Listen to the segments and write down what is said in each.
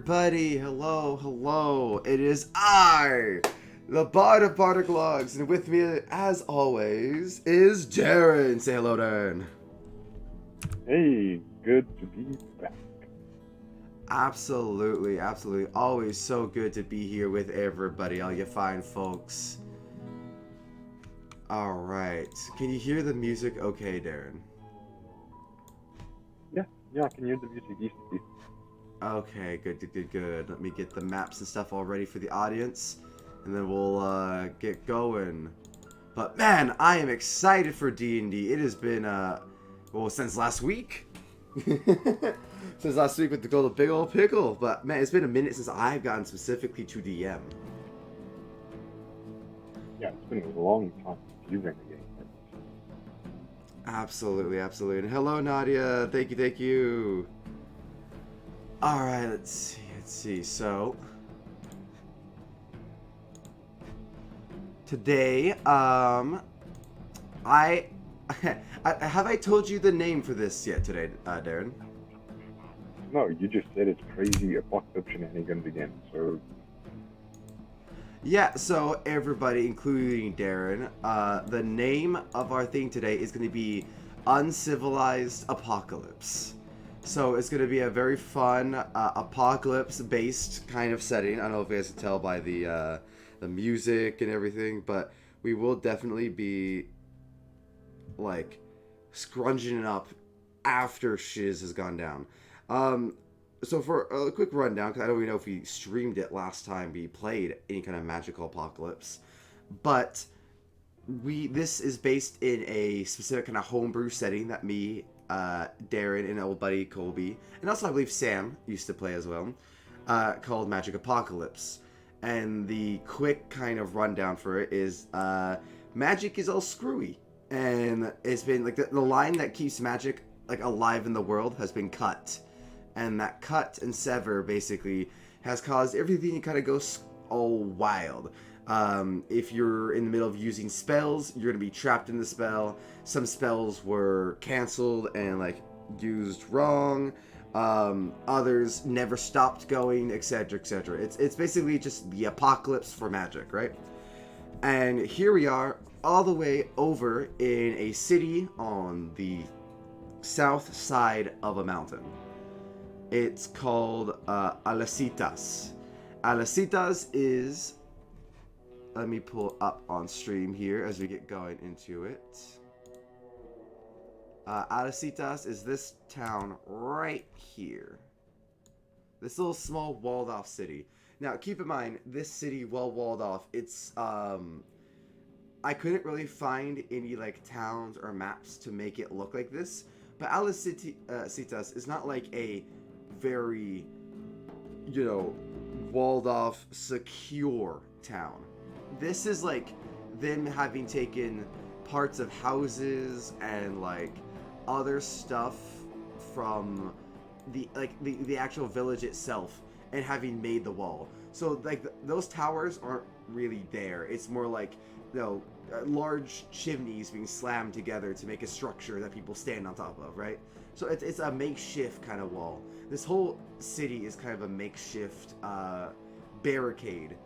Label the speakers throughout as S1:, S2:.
S1: everybody! Hello, hello! It is I, the Bard of Bardic Logs, and with me, as always, is Darren. Say hello, Darren.
S2: Hey, good to be back.
S1: Absolutely, absolutely. Always so good to be here with everybody, all you fine folks. Alright. Can you hear the music okay, Darren?
S2: Yeah, I can hear the music decently.
S1: Okay, good, good, good, good. Let me get the maps and stuff all ready for the audience, and then we'll get going. But man, I am excited for D&D. It has been, well, since last week. Since last week with the goal of Big Ol' Pickle. But man, it's been a minute since I've gotten specifically to DM.
S2: Yeah, it's been a long time since you ran the game.
S1: Absolutely, absolutely. And hello, Nadia. Thank you, thank you. All right, let's see. So today, I have I told you the name for this yet today, Darren?
S2: No, you just said it's crazy apocalypse shenanigans again. So
S1: Yeah, so everybody, including Darren, the name of our thing today is going to be Uncivilized Apocalypse. So it's going to be a very fun apocalypse-based kind of setting. I don't know if you guys can tell by the music and everything, but we will definitely be like scrunching it up after shiz has gone down. Um, so for a quick rundown, because I don't even know if we streamed it last time we played any kind of magical apocalypse, but this is based in a specific kind of homebrew setting that me, Darren, and old buddy Colby, and also I believe Sam used to play as well, called Magic Apocalypse. And the quick kind of rundown for it is magic is all screwy, and it's been like the line that keeps magic like alive in the world has been cut, and that cut and sever basically has caused everything to kind of go all wild. If you're in the middle of using spells, you're gonna be trapped in the spell. Some spells were canceled and like used wrong. Others never stopped going, etc., etc. It's basically just the apocalypse for magic, right? And here we are, all the way over in a city on the south side of a mountain. It's called Alacitas. Alacitas is. Let me pull up on stream here as we get going into it. Alacitas is this town right here. This little small walled off city. Now keep in mind, this city well walled off, it's I couldn't really find any like towns or maps to make it look like this. But Alacitas is not like a very, walled off, secure town. This is like them having taken parts of houses and like other stuff from the actual village itself and having made the wall. So like those towers aren't really there. It's more like large chimneys being slammed together to make a structure that people stand on top of, right? So it's a makeshift kind of wall. This whole city is kind of a makeshift barricade,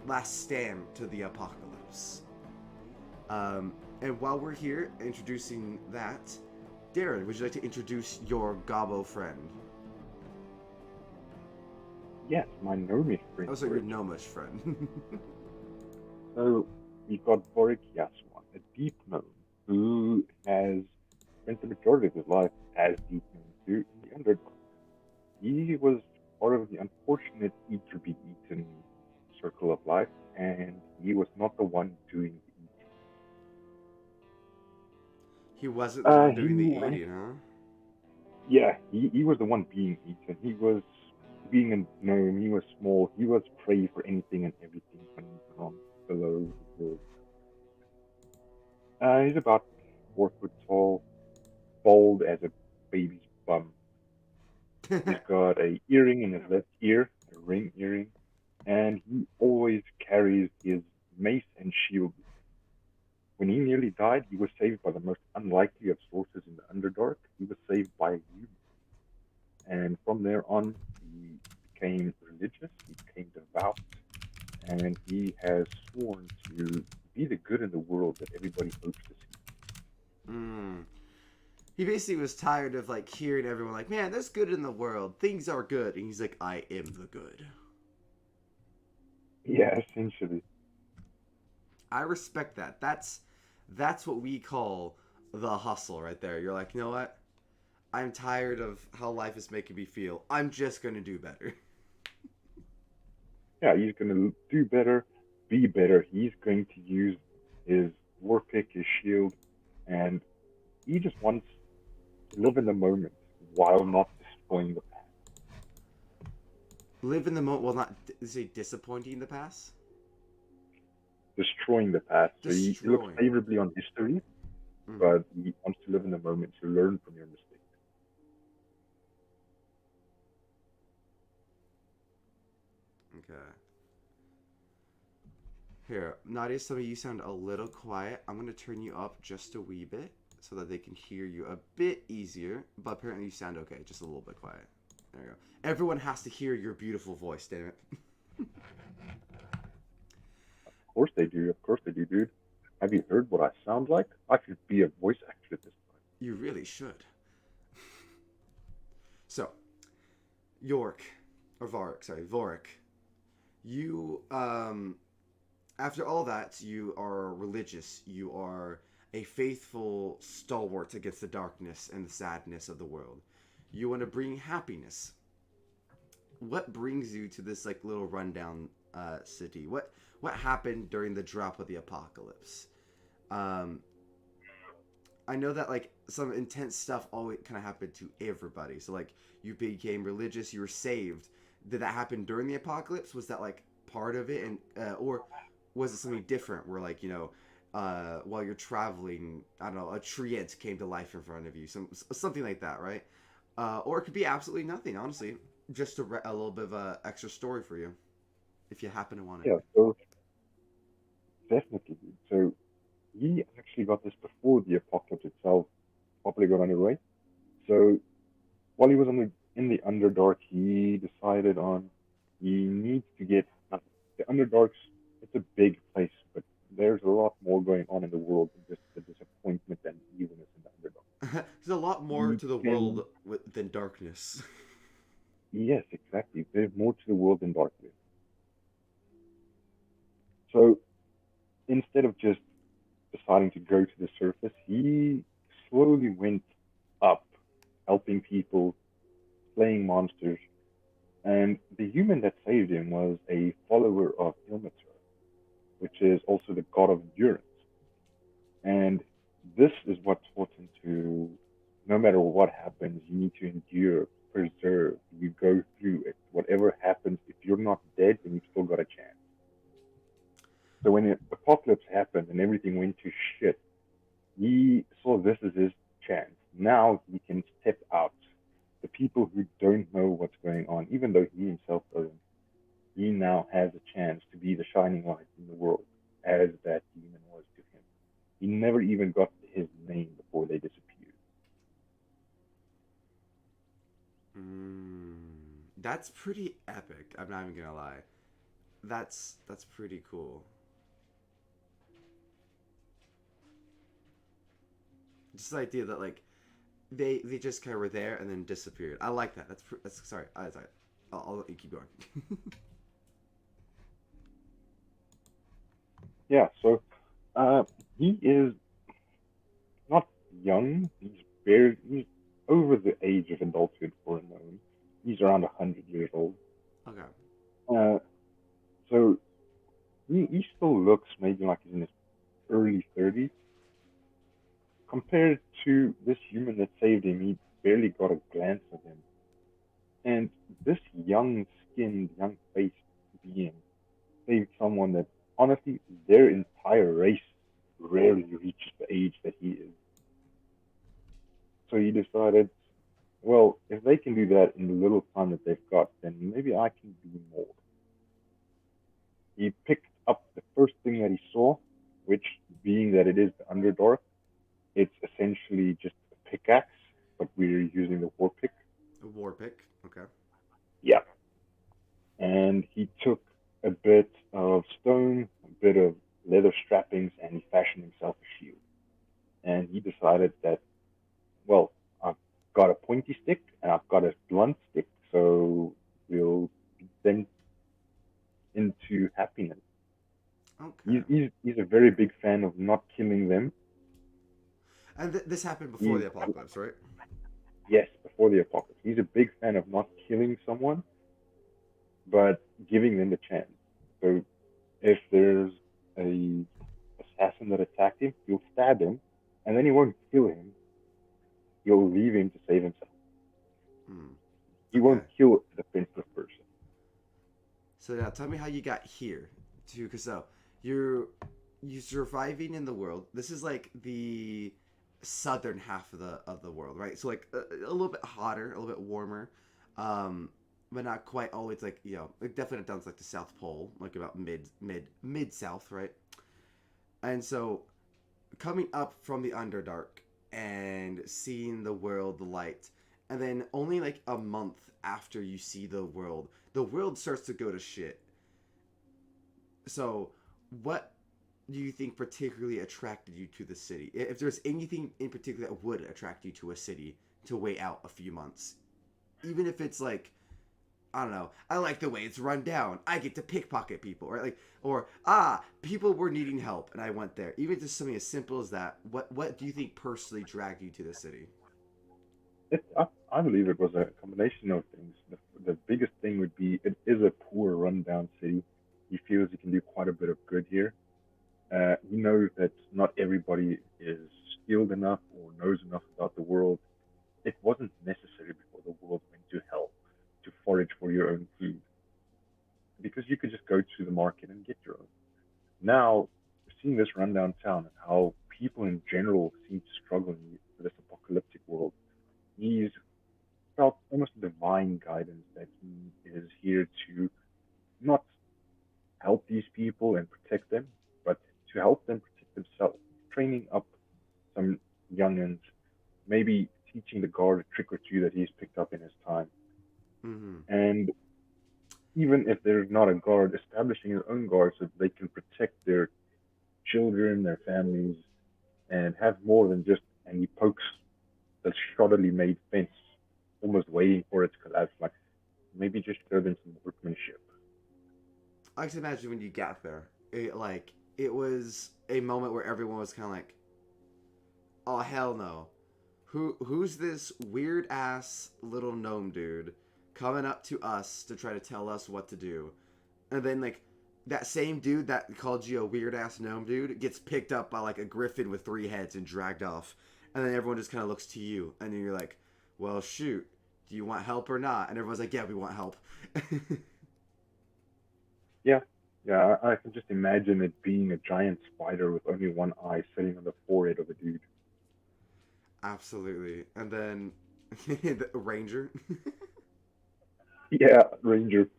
S1: last stand to the apocalypse. And while we're here introducing that, Darren, would you like to introduce your Gobbo friend?
S2: yes, my gnomish friend.
S1: Oh, sorry, your gnomish friend.
S2: So we've got BArdic, a deep gnome who has spent the majority of his life as deep gnome to the Underdark. He was part of the unfortunate eat or be eaten circle of life, and he was not the one doing the eating.
S1: He wasn't the one doing the
S2: He
S1: eating, huh?
S2: Yeah, he was the one being eaten. He was being a gnome. He was small. He was prey for anything and everything from below the world. He's about 4 foot tall, bald as a baby's bum. He's got a earring in his left ear, a ring earring, and he always carries his mace and shield. When he nearly died, he was saved by the most unlikely of sources in the Underdark. He was saved by a human. And from there on, he became religious, he became devout, and he has sworn to be the good in the world that everybody hopes to see.
S1: Mm. He basically was tired of like hearing everyone like, man, there's good in the world. Things are good. And he's like, I am the good.
S2: Yeah, essentially.
S1: I respect that. That's what we call the hustle right there. You're like, you know what? I'm tired of how life is making me feel. I'm just gonna do better.
S2: Yeah, he's going to do better, be better. He's going to use his war pick, his shield, and he just wants to live in the moment while not destroying the past.
S1: Live in the moment, well, not say disappointing the past,
S2: Destroying the past. So he looks
S1: destroying.
S2: favorably on history,
S1: Mm-hmm.
S2: but he wants to live in the moment to learn from your mistakes.
S1: Okay. Here, Nadia, some of you sound a little quiet. I'm gonna turn you up just a wee bit so that they can hear you a bit easier. But apparently, you sound okay, just a little bit quiet. There you go. Everyone has to hear your beautiful voice, damn it.
S2: Of course they do. Of course they do, dude. Have you heard what I sound like? I should be a voice actor at this point.
S1: You really should. So, York, or Varric, sorry, Vorik, you, after all that, you are religious. You are a faithful stalwart against the darkness and the sadness of the world. You want to bring happiness. What brings you to this like little rundown city? What happened during the drop of the apocalypse? Um, I know that like some intense stuff always kind of happened to everybody. So like you became religious, you were saved. Did that happen during the apocalypse? Was that like part of it, and or was it something different? Where like while you're traveling, I don't know, a treant came to life in front of you, something like that, right? Or it could be absolutely nothing, honestly. Just a little bit of a extra story for you, if you happen to want it.
S2: Yeah, so definitely. So he actually got this before the apocalypse itself properly got underway. So while he was in the Underdark, he decided on he needs to get the Underdark's. It's a big place, but there's a lot more going on in the world than just the disappointment and evilness in the Underdark.
S1: There's a lot more
S2: He
S1: to the
S2: can,
S1: world than darkness.
S2: yes, exactly. There's more to the world than darkness. So instead of just deciding to go to the surface, he slowly went up, helping people, slaying monsters. And the human that saved him was a follower of Ilmater, which is also the god of endurance. And this is what taught him to, no matter what happens, you need to endure, preserve, you go through it. Whatever happens, if you're not dead, then you've still got a chance. So when the apocalypse happened and everything went to shit, he saw this as his chance. Now he can step out. The people who don't know what's going on, even though he himself doesn't, he now has a chance to be the shining light in the world, as that demon was to him. He never even got his name before they disappeared.
S1: Mm, that's pretty epic. I'm not even gonna lie. That's pretty cool. Just the idea that like they just kind of were there and then disappeared. I like that. That's sorry. Sorry. I'll let you keep going.
S2: Yeah, so uh, he is not young. He's over the age of adulthood for a gnome. He's around 100 years old.
S1: Okay.
S2: Uh, so he still looks maybe like he's in his early 30s. Compared to this human that saved him, he barely got a glance of him. And this young skinned, young faced being saved someone that honestly their entire race rarely reaches the age that he is. So he decided, well, if they can do that in the little time that they've got, then maybe I can do more. He picked up the first thing that he saw, which being that it is the Underdark, it's essentially just a pickaxe, but we're using the war pick.
S1: A war pick. Okay.
S2: Yeah. and he took a bit of stone, a bit of leather strappings, and he fashioned himself a shield. And he decided that, well, I've got a pointy stick and I've got a blunt stick, so we'll beat them into happiness.
S1: Okay.
S2: He's a very big fan of not killing them.
S1: And this happened before
S2: He's,
S1: the apocalypse, right?
S2: yes, before the apocalypse. He's a big fan of not killing someone, but giving them the chance. So if there's a assassin that attacked him, he'll stab him, and then he won't kill him. He'll leave him to save himself.
S1: Hmm.
S2: He
S1: Okay.
S2: won't kill a defenseless person.
S1: So now tell me how you got here to because so you're surviving in the world. This is like the southern half of the world, right? So like a little bit hotter, a little bit warmer, um, but not quite always like like definitely down to like the South Pole, like about mid south, right? And so coming up from the Underdark and seeing the world, the light, and then only like a month after you see the world starts to go to shit. So, what do you think particularly attracted you to the city? If there's anything in particular that would attract you to a city to wait out a few months, even if it's like I don't know. I like the way it's run down. I get to pickpocket people, right? Like, or people were needing help, and I went there. Even just something as simple as that. What do you think personally dragged you to the city?
S2: I believe it was a combination of things. The biggest thing would be it is a poor, rundown city. He feels he can do quite a bit of good here. He knows that not everybody is skilled enough or knows enough about the world. It wasn't necessary before the world went to hell to forage for your own food because you could just go to the market and get your own. Now, seeing this rundown town and how people in general seem to struggle in this apocalyptic world, he's felt almost divine guidance that he is here to not help these people and protect them, but to help them protect themselves, training up some youngins, maybe teaching the guard a trick or two that he's picked up in his time.
S1: Mm-hmm.
S2: And even if there's not a guard, establishing his own guard so that they can protect their children, their families, and have more than just, and he pokes the shoddily made fence, almost waiting for it to collapse. Like, maybe just show them some workmanship.
S1: I can imagine when you got there, it was a moment where everyone was kind of like, "Oh hell no, who's this weird ass little gnome dude coming up to us to try to tell us what to do?" And then like that same dude that called you a weird ass gnome dude gets picked up by like a griffin with three heads and dragged off, and then everyone just kind of looks to you, and then you're like, "Well, shoot, do you want help or not?" And everyone's like, "Yeah, we want help."
S2: Yeah, yeah, I can just imagine it being a giant spider with only one eye sitting on the forehead of a dude.
S1: Absolutely. And then the Ranger.
S2: Yeah, Ranger.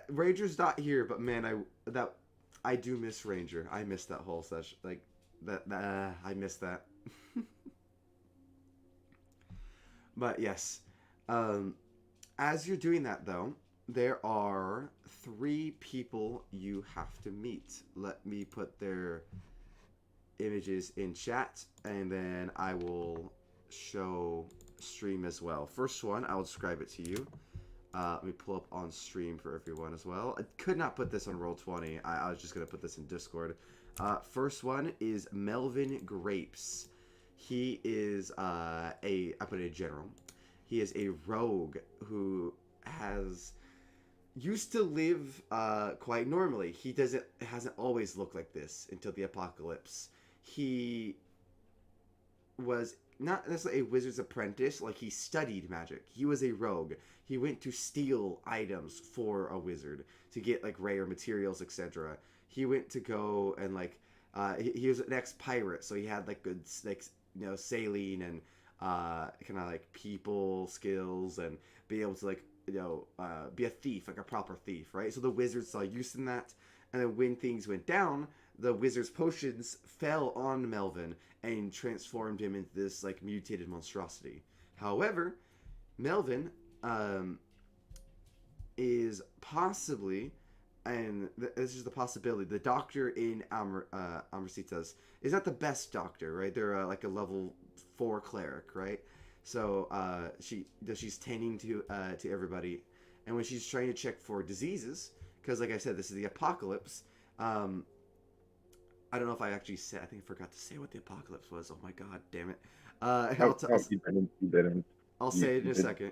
S1: Ranger's not here, but man, I do miss Ranger. I miss that whole session. Like I miss that. But yes, um, as you're doing that though, there are three people you have to meet. Let me put their images in chat, and then I will show stream as well. First one, I'll describe it to you. Let me pull up on stream for everyone as well. I could not put this on Roll20. I was just going to put this in Discord. First one is Melvin Grapes. He is I put it in general. He is a rogue who has used to live quite normally. He hasn't always looked like this until the apocalypse. He was not necessarily a wizard's apprentice, like he studied magic. He was a rogue. He went to steal items for a wizard to get like rare materials, etc. He went to go and like he was an ex-pirate, so he had like good like sailing and kind of like people skills and be able to like be a thief, like a proper thief, right? So the wizards saw use in that, and then when things went down, the wizard's potions fell on Melvin and transformed him into this like mutated monstrosity. However, Melvin is possibly, and this is the possibility, the doctor in Amricitas is not the best doctor, right? They're like a level 4 cleric, right? So she's tending to everybody, and when she's trying to check for diseases, because like I said, this is the apocalypse. I don't know if I actually said. I think I forgot to say what the apocalypse was. Oh my god, damn it!
S2: No, no, you didn't. You didn't.
S1: I'll
S2: You,
S1: say it
S2: you
S1: in a
S2: didn't.
S1: second.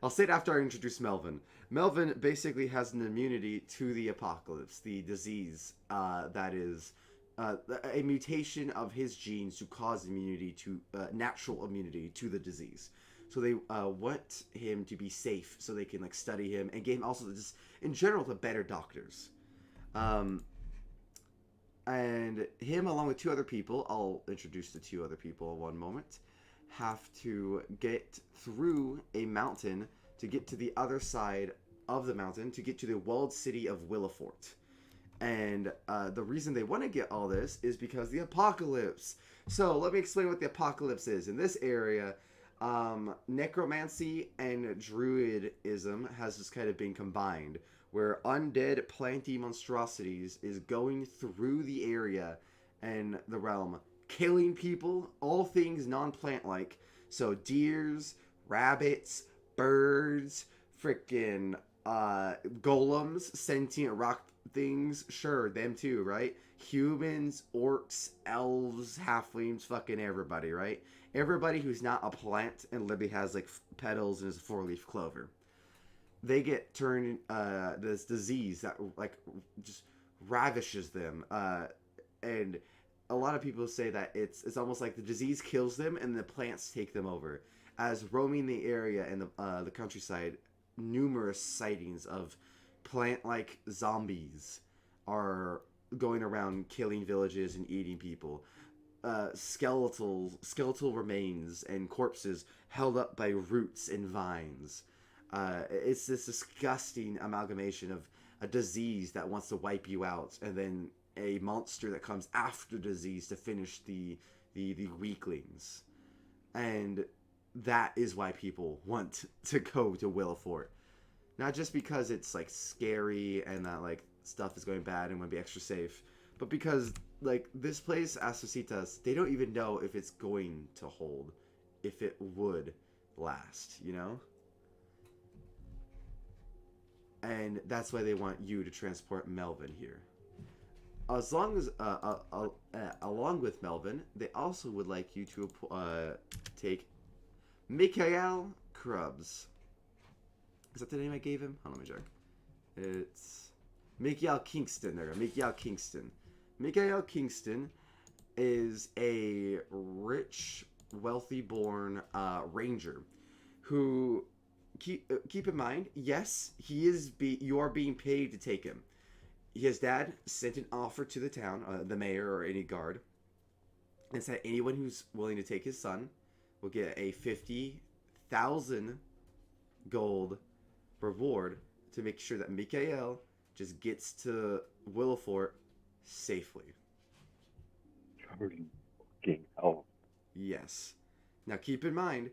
S1: I'll say it after I introduce Melvin. Melvin basically has an immunity to the apocalypse, the disease that is a mutation of his genes to cause immunity to natural immunity to the disease. So they want him to be safe, so they can like study him and get him also just in general to better doctors. Um, and him along with two other people, I'll introduce the two other people in one moment, have to get through a mountain to get to the other side of the mountain to get to the walled city of Willifort. And the reason they want to get all this is because the apocalypse. So let me explain what the apocalypse is. In this area, necromancy and druidism has just kind of been combined, where undead planty monstrosities is going through the area and the realm, killing people, all things non-plant like. So deers, rabbits, birds, freaking golems, sentient rock things, sure, them too, right? Humans, orcs, elves, halflings, fucking everybody, right? Everybody who's not a plant and literally has like petals and is a four-leaf clover. They get turned this disease that like just ravishes them, and a lot of people say that it's almost like the disease kills them and the plants take them over. As roaming the area and the countryside, numerous sightings of plant-like zombies are going around killing villages and eating people. Skeletal remains and corpses held up by roots and vines. It's this disgusting amalgamation of a disease that wants to wipe you out, and then a monster that comes after disease to finish the weaklings. And that is why people want to go to Willowfort. Not just because it's like scary and that like stuff is going bad and want to be extra safe, but because like this place, Astrocitas, they don't even know if it's going to hold, if it would last, you know? And that's why they want you to transport Melvin here. As long as, along with Melvin, they also would like you to take Mikhail Krubs. Is that the name I gave him? Hold on, let me check. It's Mikhail Kingston. There, Mikhail Kingston. Mikhail Kingston is a rich, wealthy-born ranger who keep in mind, yes, he is. You are being paid to take him. His dad sent an offer to the town, the mayor or any guard, and said anyone who's willing to take his son will get a 50,000 gold reward to make sure that Mikhail just gets to Willowfort safely.
S2: Holy fucking hell.
S1: Yes. Now keep in mind,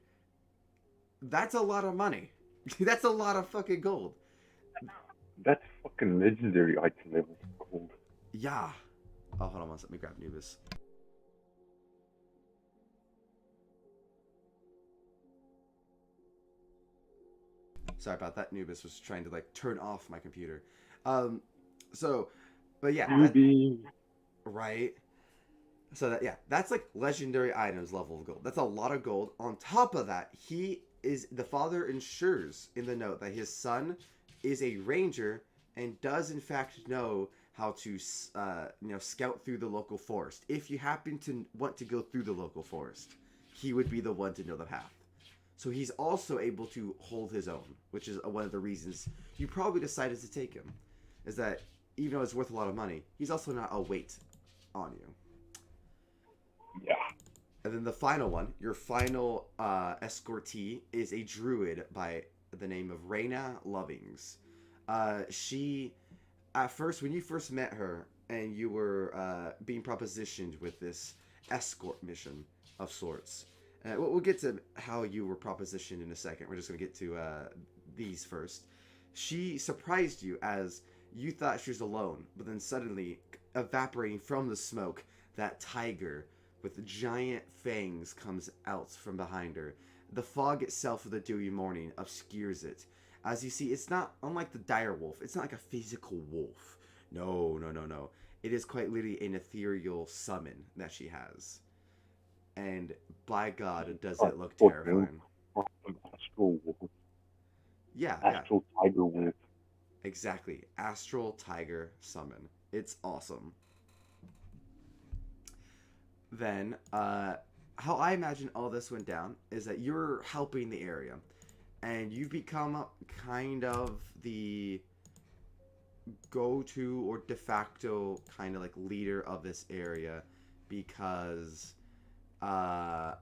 S1: that's a lot of money. That's a lot of fucking gold.
S2: That's fucking legendary item levels gold.
S1: Yeah. Oh, hold on one second. Let me grab Nubis. Sorry about that. Nubis was trying to like turn off my computer. So, but yeah, right. So that yeah, that's like legendary items level of gold. That's a lot of gold. On top of that, the father ensures in the note that his son is a ranger and does in fact know how to scout through the local forest. If you happen to want to go through the local forest, he would be the one to know the path. So he's also able to hold his own, which is one of the reasons you probably decided to take him. Is that even though it's worth a lot of money, he's also not a weight on you.
S2: Yeah.
S1: And then the final one, your final escortee, is a druid by the name of Reyna Lovings. She, at first, when you first met her and you were being propositioned with this escort mission of sorts, we'll get to how you were propositioned in a second. We're just going to get to these first. She surprised you as you thought she was alone, but then suddenly, evaporating from the smoke, that tiger with giant fangs comes out from behind her. The fog itself of the dewy morning obscures it. As you see, it's not unlike the dire wolf. It's not like a physical wolf. No, no, no, no. It is quite literally an ethereal summon that she has. And by God, does it look terrifying.
S2: An astral wolf.
S1: Yeah, yeah,
S2: Astral tiger wolf.
S1: exactly. Astral tiger summon. It's awesome. Then, how I imagine all this went down is that you're helping the area, and you become kind of the go-to or de facto kind of like leader of this area because, uh,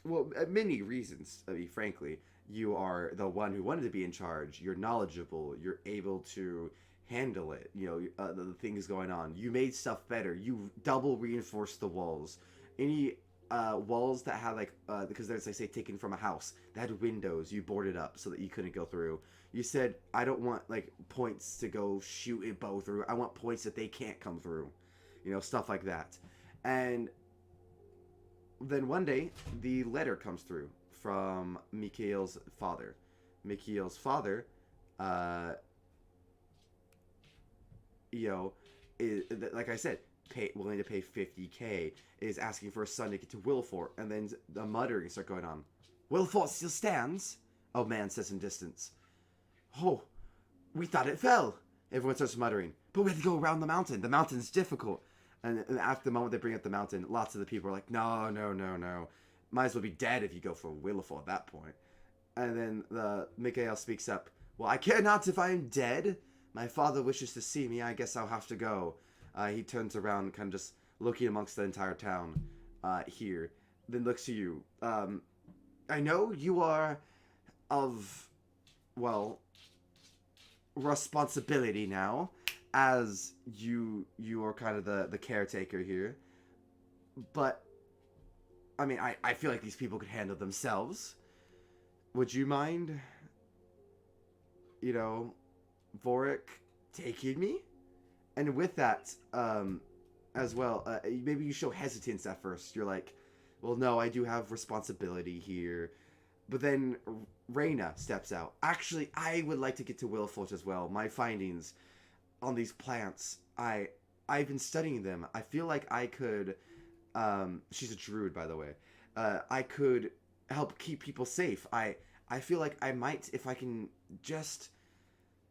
S1: well, many reasons. I mean, frankly, you are the one who wanted to be in charge. You're knowledgeable. You're able to handle it. You know, the things going on. You made stuff better. You double reinforced the walls. Any walls that had like because there's like say taken from a house that had windows, you boarded up so that you couldn't go through. You said, I don't want like points to go shoot a bow through. I want points that they can't come through. You know, stuff like that. And then one day, the letter comes through from Mikhail's father. Mikhail's father, uh, you know, is, like I said, willing to pay 50K, is asking for a son to get to Willfort, and then the muttering start going on. Willfort still stands? A man says in distance. Oh, we thought it fell. Everyone starts muttering. But we have to go around the mountain. The mountain's difficult. And after the moment they bring up the mountain, lots of the people are like, no, no, no, no. Might as well be dead if you go for Williford at that point. And then Mikhail speaks up. Well, I care not if I am dead. My father wishes to see me. I guess I'll have to go. He turns around, kind of just looking amongst the entire town here. Then looks to you. I know you are of, well, responsibility now, as you are kind of the caretaker here. But, I mean, I feel like these people could handle themselves. Would you mind, you know, Vorik taking me? And with that, as well, maybe you show hesitance at first. You're like, well, no, I do have responsibility here. But then Reyna steps out. Actually, I would like to get to Willfort as well. My findings on these plants, I've been studying them. I feel like I could, she's a druid, by the way. I could help keep people safe. I feel like I might, if I can just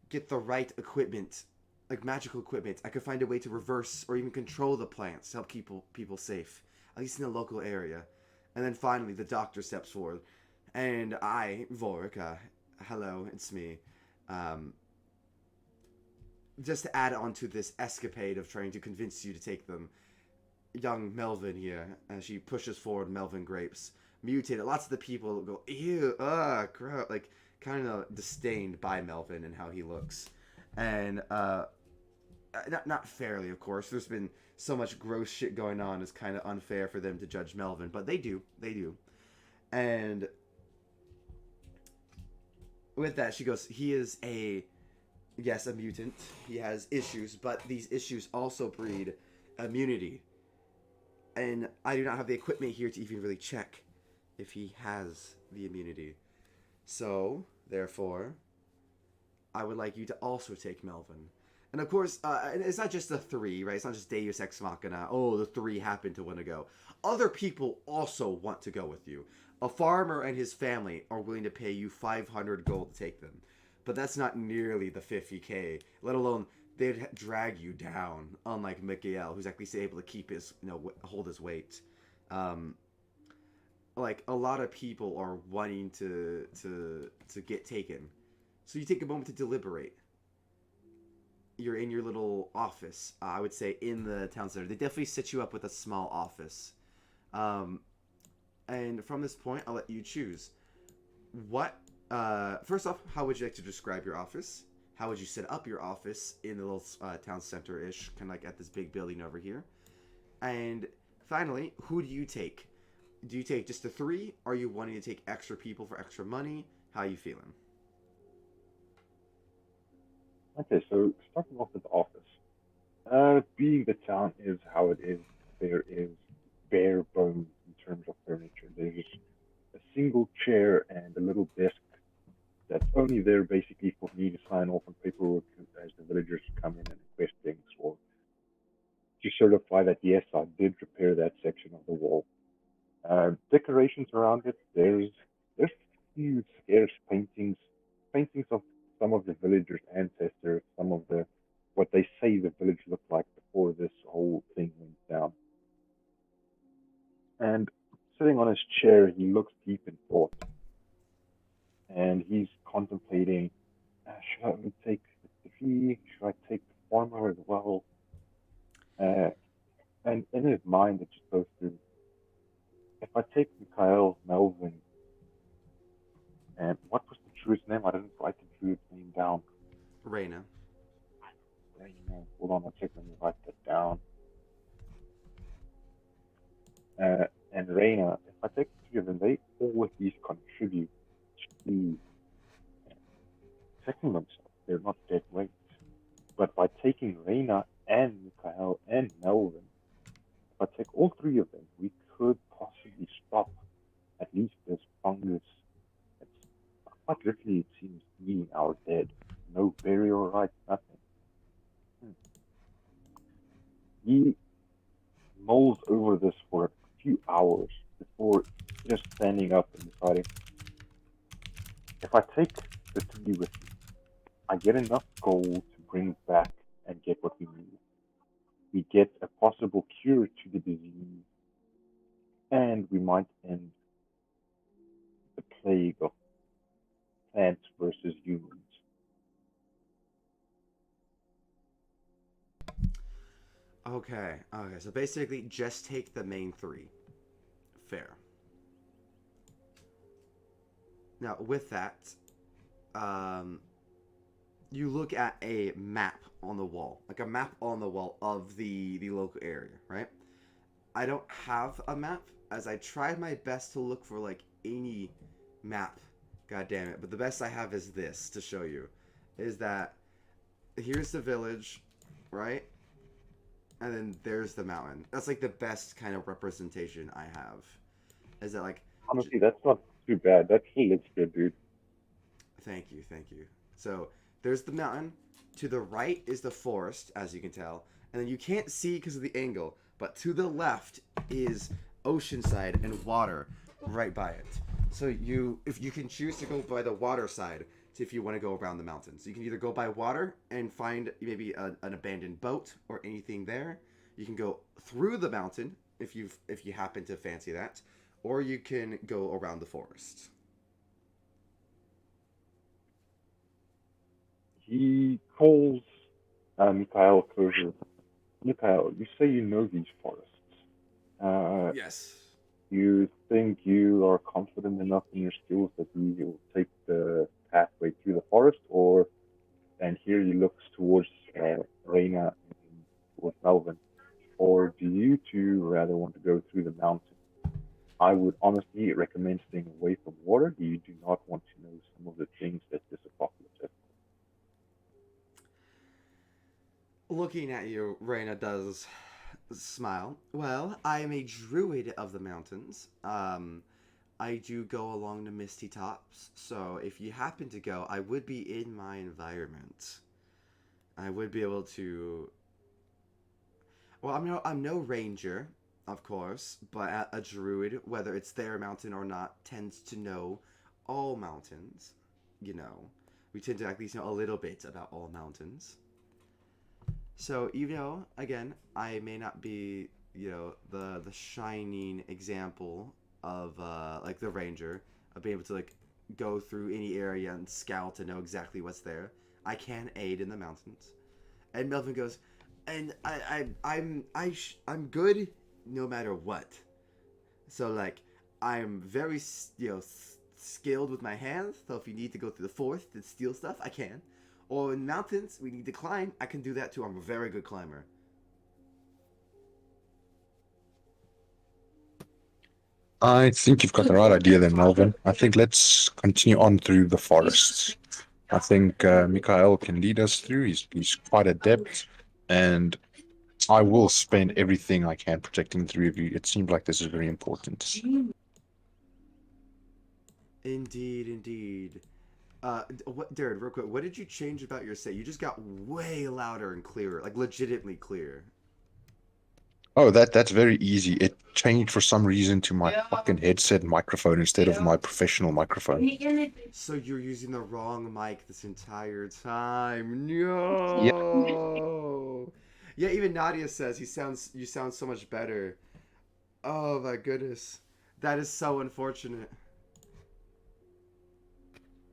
S1: get the right equipment, like magical equipment, I could find a way to reverse or even control the plants to help keep people safe, at least in the local area. And then finally, the doctor steps forward. And I, Vorik, hello, it's me. Just to add on to this escapade of trying to convince you to take them, young Melvin here, as she pushes forward Melvin grapes, mutated. Lots of the people go, ew, gross, like kind of disdained by Melvin and how he looks. And, not fairly, of course. There's been so much gross shit going on, it's kind of unfair for them to judge Melvin, but they do. And with that, she goes, he is a mutant. He has issues, but these issues also breed immunity. And I do not have the equipment here to even really check if he has the immunity. So, therefore, I would like you to also take Melvin. And of course, it's not just the three, right? It's not just Deus Ex Machina. Oh, the three happen to want to go. Other people also want to go with you. A farmer and his family are willing to pay you 500 gold to take them. But that's not nearly the 50K, let alone they'd drag you down, unlike Mikhail, who's actually able to keep his, hold his weight. Like, a lot of people are wanting to get taken. So you take a moment to deliberate. You're in your little office, I would say, in the town center. They definitely set you up with a small office. And from this point, I'll let you choose. What, first off, how would you like to describe your office? How would you set up your office in the little town center-ish, kind of like at this big building over here? And finally, who do you take? do you take just the three? Or are you wanting to take extra people for extra money? How are you feeling?
S2: Okay, so starting off with the office. Being the town is how it is, there is bare bones in terms of furniture. There's just a single chair and a little desk that's only there basically for me to sign off on paperwork as the villagers come in and request things, or to certify that yes, I did repair that section of the wall. Decorations around it. There's few scarce paintings of some of the villagers' ancestors, some of the what they say the village looked like before this whole thing went down. And sitting on his chair, he looks deep in thought, and he's contemplating: should I take the tree? Should I take the farmer as well? Uh, and in his mind, it just goes through: if I take Mikhail, Melvin, and what was the druid's name? I didn't write the druid's name down.
S1: Reina.
S2: Hold on a second, let me write that down. And Reina, if I take the three of them, they all at least contribute to protecting themselves. They're not dead weight. But by taking Reina and Mikhail and Melvin, if I take all three of them, we could possibly stop at least this fungus. It's quite literally, it seems, eating our dead. No burial rites, nothing. He mulls over this for a few hours before just standing up and deciding, if I take the three with me, I get enough gold to bring back and get what we need. We get a possible cure to the disease, and we might end the plague of plants versus humans.
S1: Okay. Okay. So basically, just take the main three. Fair. Now, with that, um, you look at a map on the wall, like a map on the wall of the local area, right? I don't have a map, as I tried my best to look for like any map. God damn it! But the best I have is this to show you, is that here's the village, right? And then there's the mountain. That's like the best kind of representation I have. Is that like,
S2: Honestly, that's not too bad. That still looks good, dude.
S1: thank you, thank you. So there's the mountain. To the right is the forest, as you can tell, and then you can't see because of the angle. But to the left is oceanside and water right by it. So if you can choose to go by the water side, if you want to go around the mountains, you can either go by water and find maybe an abandoned boat or anything there. You can go through the mountain if you happen to fancy that, or you can go around the forest.
S2: He calls Mikhail closer. Mikhail, you say you know these forests. Uh,
S1: Yes.
S2: you think you are confident enough in your skills that you will take the pathway through the forest, or and here he looks towards Reina and towards Melvin, or do you two rather want to go through the mountain? I would honestly recommend staying away from water. You do not want to know some of the things that this apocalypse has.
S1: Looking at you, Reina does smile. Well, I am a druid of the mountains. I do go along the misty tops, so if you happen to go, I would be in my environment. I would be able to. Well, I'm no ranger, of course, but a druid, whether it's their mountain or not, tends to know all mountains. You know, we tend to at least know a little bit about all mountains. So even though, again, I may not be, the shining example of like the ranger of being able to like go through any area and scout to know exactly what's there, I can aid in the mountains. And Melvin goes, and I'm good no matter what. So like I'm very skilled with my hands. So if you need to go through the forest and steal stuff, I can. Or in mountains, we need to climb. I can do that too. I'm a very good climber.
S3: I think you've got the right idea there, Melvin. I think let's continue on through the forests. I think Mikhail can lead us through. He's quite adept, and I will spend everything I can protecting the three of you. It seems like this is very important.
S1: Indeed, indeed. What, Darren, real quick, what did you change about your set? You just got way louder and clearer, like legitimately clear.
S3: Oh, that's very easy. It changed for some reason to my fucking headset microphone instead of my professional microphone.
S1: So you're using the wrong mic this entire time.
S3: Yeah.
S1: No. Yeah, even Nadia says you sound so much better. Oh my goodness. That is so unfortunate.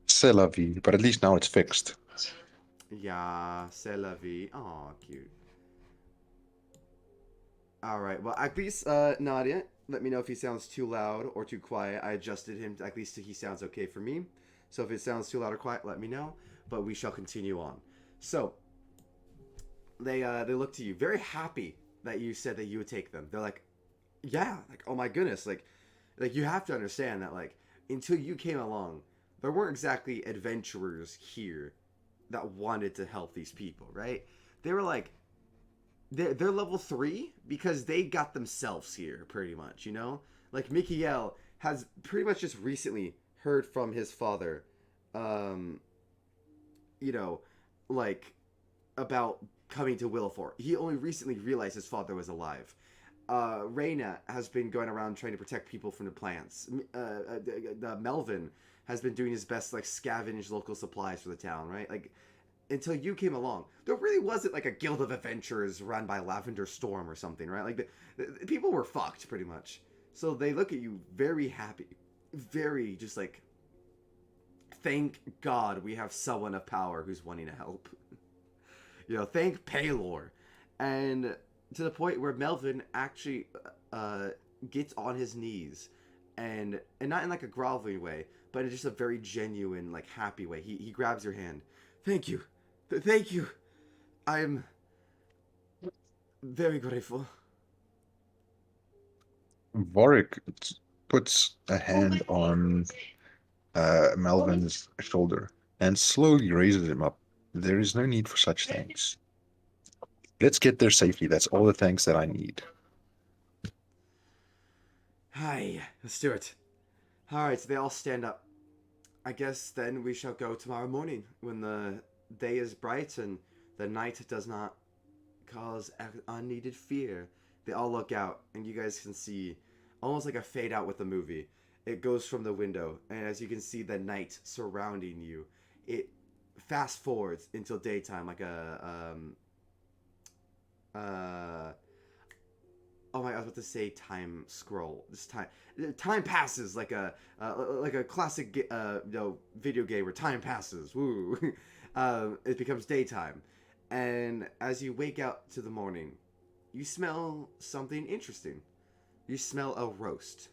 S3: C'est la vie, but at least now it's fixed.
S1: Yeah, c'est la vie. Aw, cute. Alright, well, at least, Nadia, let me know if he sounds too loud or too quiet. I adjusted him, at least he sounds okay for me. So if it sounds too loud or quiet, let me know. But we shall continue on. So, they look to you, very happy that you said that you would take them. They're like, yeah, like, oh my goodness, like you have to understand that, like, until you came along, there weren't exactly adventurers here that wanted to help these people, right? They were like, they're level 3 because they got themselves here, pretty much, you know? Like, Mikiel has pretty much just recently heard from his father, um, you know, like, about coming to Willowfort. He only recently realized his father was alive. Reyna has been going around trying to protect people from the plants. Melvin has been doing his best to, like, scavenge local supplies for the town, right? Like, until you came along, there really wasn't like a guild of adventurers run by Lavender Storm or something, right? Like the people were fucked pretty much. So they look at you very happy, very just like, thank God we have someone of power who's wanting to help. You know, thank Paylor, and to the point where Melvin actually uh, gets on his knees, and not in like a groveling way, but in just a very genuine, like happy way. He grabs your hand. Thank you, thank you. I'm very grateful.
S3: Vorik puts a hand on Melvin's shoulder and slowly raises him up. There is no need for such things. Let's get there safely. That's all the thanks that I need.
S1: Hi, let's do it. All right, so they all stand up. I guess then we shall go tomorrow morning when the day is bright and the night does not cause unneeded fear. They all look out, and you guys can see almost like a fade out with the movie. It goes from the window, and as you can see the night surrounding you, it fast forwards until daytime, like a uh oh my, I was about to say time scroll. This time passes like a classic video game where time passes. Woo. It becomes daytime, and as you wake up to the morning, you smell something interesting. You smell a roast.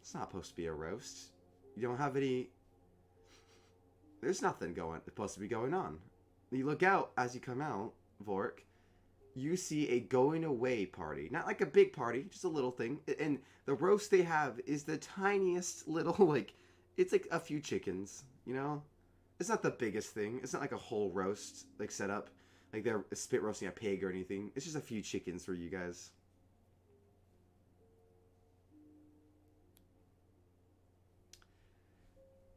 S1: It's not supposed to be a roast. You don't have any. There's nothing supposed to be going on. You look out as you come out, Vork. You see a going away party. Not like a big party, just a little thing. And the roast they have is the tiniest little, like, it's like a few chickens, you know? It's not the biggest thing. It's not like a whole roast, like, set up. Like they're spit roasting a pig or anything. It's just a few chickens for you guys.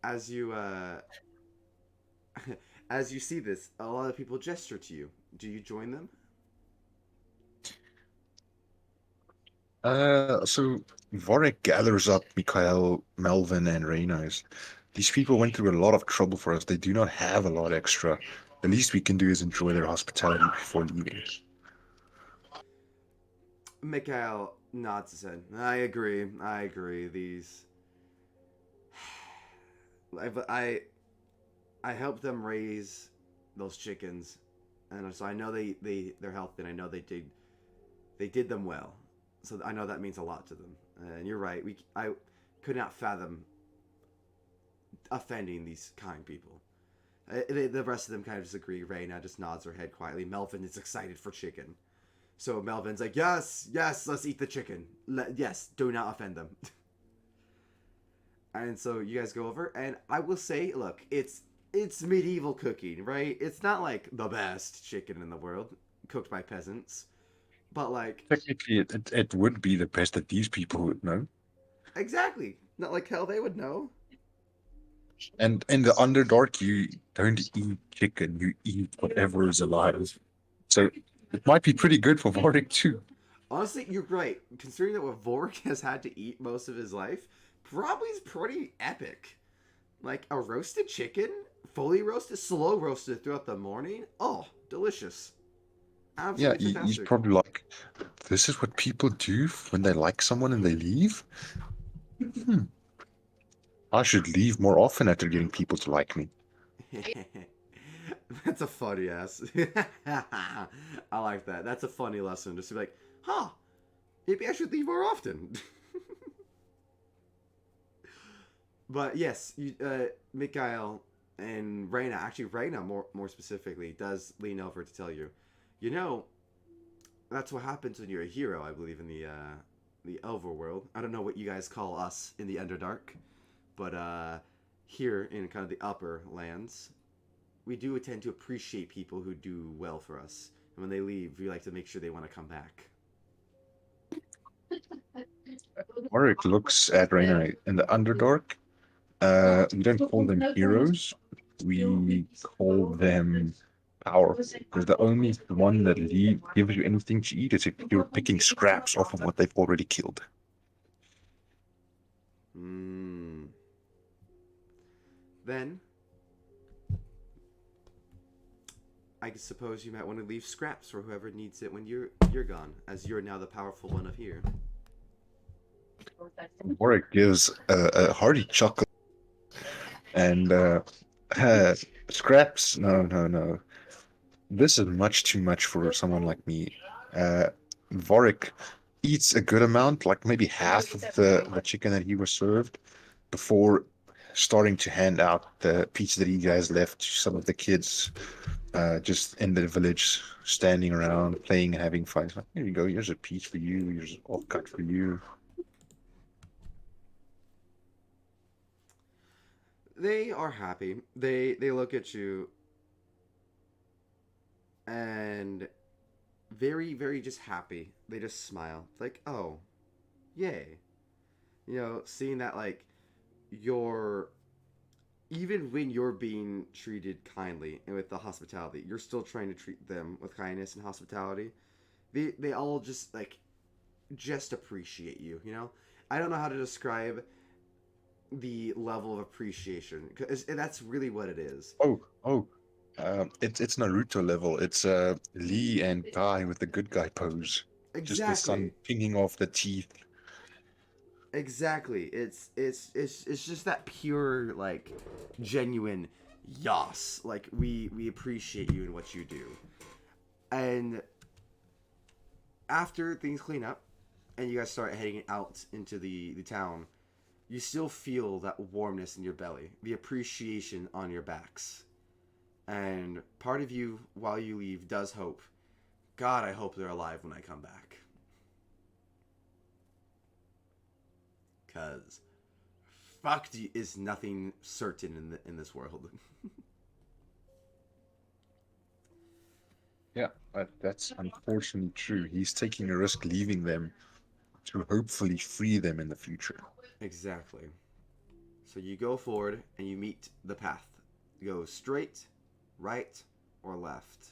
S1: As you, as you see this, a lot of people gesture to you. Do you join them?
S3: So Vorik gathers up Mikhail, Melvin, and Reynos. These people went through a lot of trouble for us. They do not have a lot extra. The least we can do is enjoy their hospitality before leaving.
S1: Mikhail nods his head. I agree. I agree. These. I I helped them raise those chickens, and so I know they're healthy, and I know they did them well. So I know that means a lot to them. And you're right. I could not fathom offending these kind people. The rest of them kind of disagree. Reyna just nods her head quietly. Melvin is excited for chicken. So Melvin's like, yes, yes, let's eat the chicken. Yes, do not offend them. And so you guys go over, and I will say, look, it's medieval cooking, right? It's not like the best chicken in the world, cooked by peasants, but like
S3: Technically, it would be the best that these people would know.
S1: exactly, not like hell they would know.
S3: And in the Underdark, you don't eat chicken, you eat whatever is alive. So it might be pretty good for Vardic too.
S1: Honestly, you're right. Considering that what Vorik has had to eat most of his life, probably is pretty epic. Like a roasted chicken, fully roasted, slow roasted throughout the morning. Oh, delicious.
S3: Yeah,
S1: Absolutely
S3: he's
S1: fantastic.
S3: probably like, this is what people do when they like someone and they leave? Hmm. I should leave more often after getting people to like me.
S1: That's a funny ass. I like that. That's a funny lesson. Just to be like, huh, maybe I should leave more often. But yes, Mikhail and Reina, actually Reina more specifically, does lean over to tell you, you know, that's what happens when you're a hero. I believe in the overworld. I don't know what you guys call us in the Underdark, but here in kind of the upper lands, we do tend to appreciate people who do well for us. And when they leave, we like to make sure they want to come back.
S3: Varric looks at Reina in the Underdark. We don't call them heroes. We call them powerful. Because the only one that gives you anything to eat is if you're picking scraps off of what they've already killed.
S1: Hmm. Then I suppose you might want to leave scraps for whoever needs it when you're gone, as you're now the powerful one of here.
S3: Warwick gives a hearty chuckle and scraps. No, no, no. This is much too much for someone like me. Uh, Vorik eats a good amount, like maybe half of the chicken that he was served, before starting to hand out the piece that he guys left to some of the kids just in the village, standing around, playing, having fun. It's like, here you go, here's a piece for you, here's an off cut for you.
S1: They are happy. They look at you and very just happy. They just smile. Like, "Oh, yay." You know, seeing that like you're even when you're being treated kindly and with the hospitality, you're still trying to treat them with kindness and hospitality. They all just like just appreciate you, you know? I don't know how to describe the level of appreciation cuz that's really what it is.
S3: Oh, it's Naruto level. It's Lee and Guy with the good guy pose. Just the sun
S1: Exactly.
S3: pinging off the teeth.
S1: Exactly. It's just that pure like genuine yas. Like we appreciate you and what you do. And after things clean up and you guys start heading out into the town, you still feel that warmness in your belly, the appreciation on your backs. And part of you, while you leave, does hope, God, I hope they're alive when I come back. Because fucked is nothing certain in this world.
S3: Yeah, that's unfortunately true. He's taking a risk leaving them to hopefully free them in the future.
S1: Exactly. So you go forward and you meet the path. You go straight, right, or left.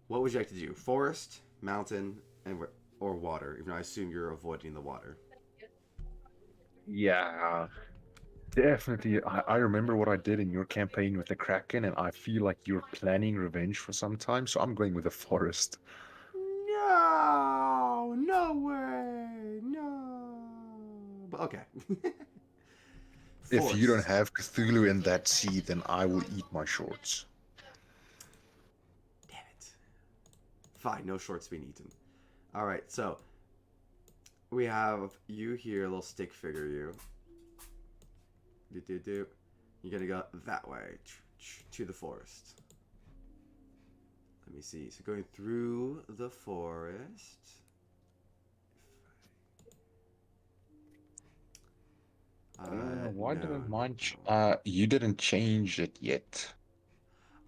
S1: What would you like to do? Forest, mountain, and or water? Even though I assume you're avoiding the water.
S3: Yeah, definitely. I remember what I did in your campaign with the Kraken, and I feel like you're planning revenge for some time, so I'm going with the forest.
S1: No, no way, no. But okay.
S3: If you don't
S1: Forest.
S3: have Cthulhu in that sea, then I will eat my shorts.
S1: Damn it. Fine, no shorts being eaten. All right, so we have you here, a little stick figure you. Do. You're gonna go that way to the forest. Let me see. So going through the forest.
S3: Why
S1: No,
S3: didn't mine?
S1: no.
S3: You didn't change it yet.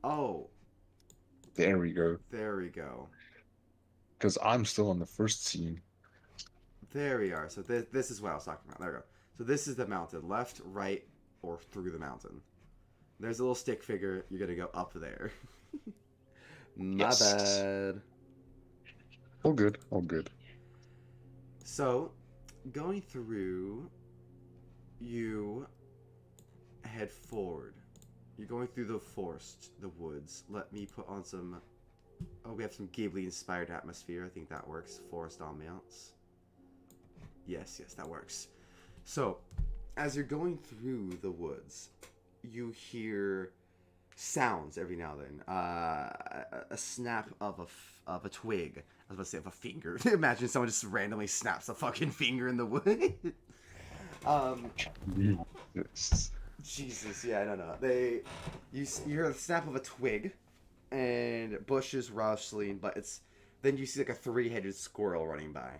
S1: Oh,
S3: There we go.
S1: there we go.
S3: Because I'm still on the first scene.
S1: There we are. So this is what I was talking about. There we go. So this is the mountain. Left, right, or through the mountain. There's a little stick figure. You're going to go up there. My
S3: Yes.
S1: bad.
S3: All good. All good.
S1: So, going through, you head forward. You're going through the forest, the woods. Let me put on some. Oh, we have some Ghibli inspired atmosphere. I think that works. Forest ambiance. Yes, that works. So, as you're going through the woods, you hear sounds every now and then. A snap of a twig. I was about to say of a finger. Imagine someone just randomly snaps a fucking finger in the wood. um,
S3: Yes.
S1: Jesus, yeah, I don't know. You hear the snap of a twig, and bushes rustling, but it's then you see like a three-headed squirrel running by,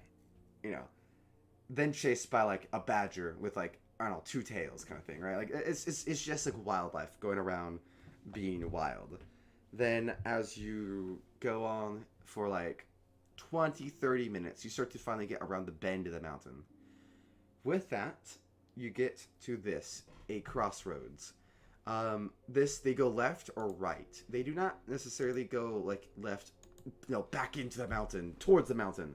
S1: you know. Then chased by like a badger with like I don't know 2 tails kind of thing, right? Like it's just like wildlife going around being wild. Then as you go on for like 20, 30 minutes, you start to finally get around the bend of the mountain. With that, you get to this a crossroads. This they go left or right. They do not necessarily go like left, back into the mountain towards the mountain,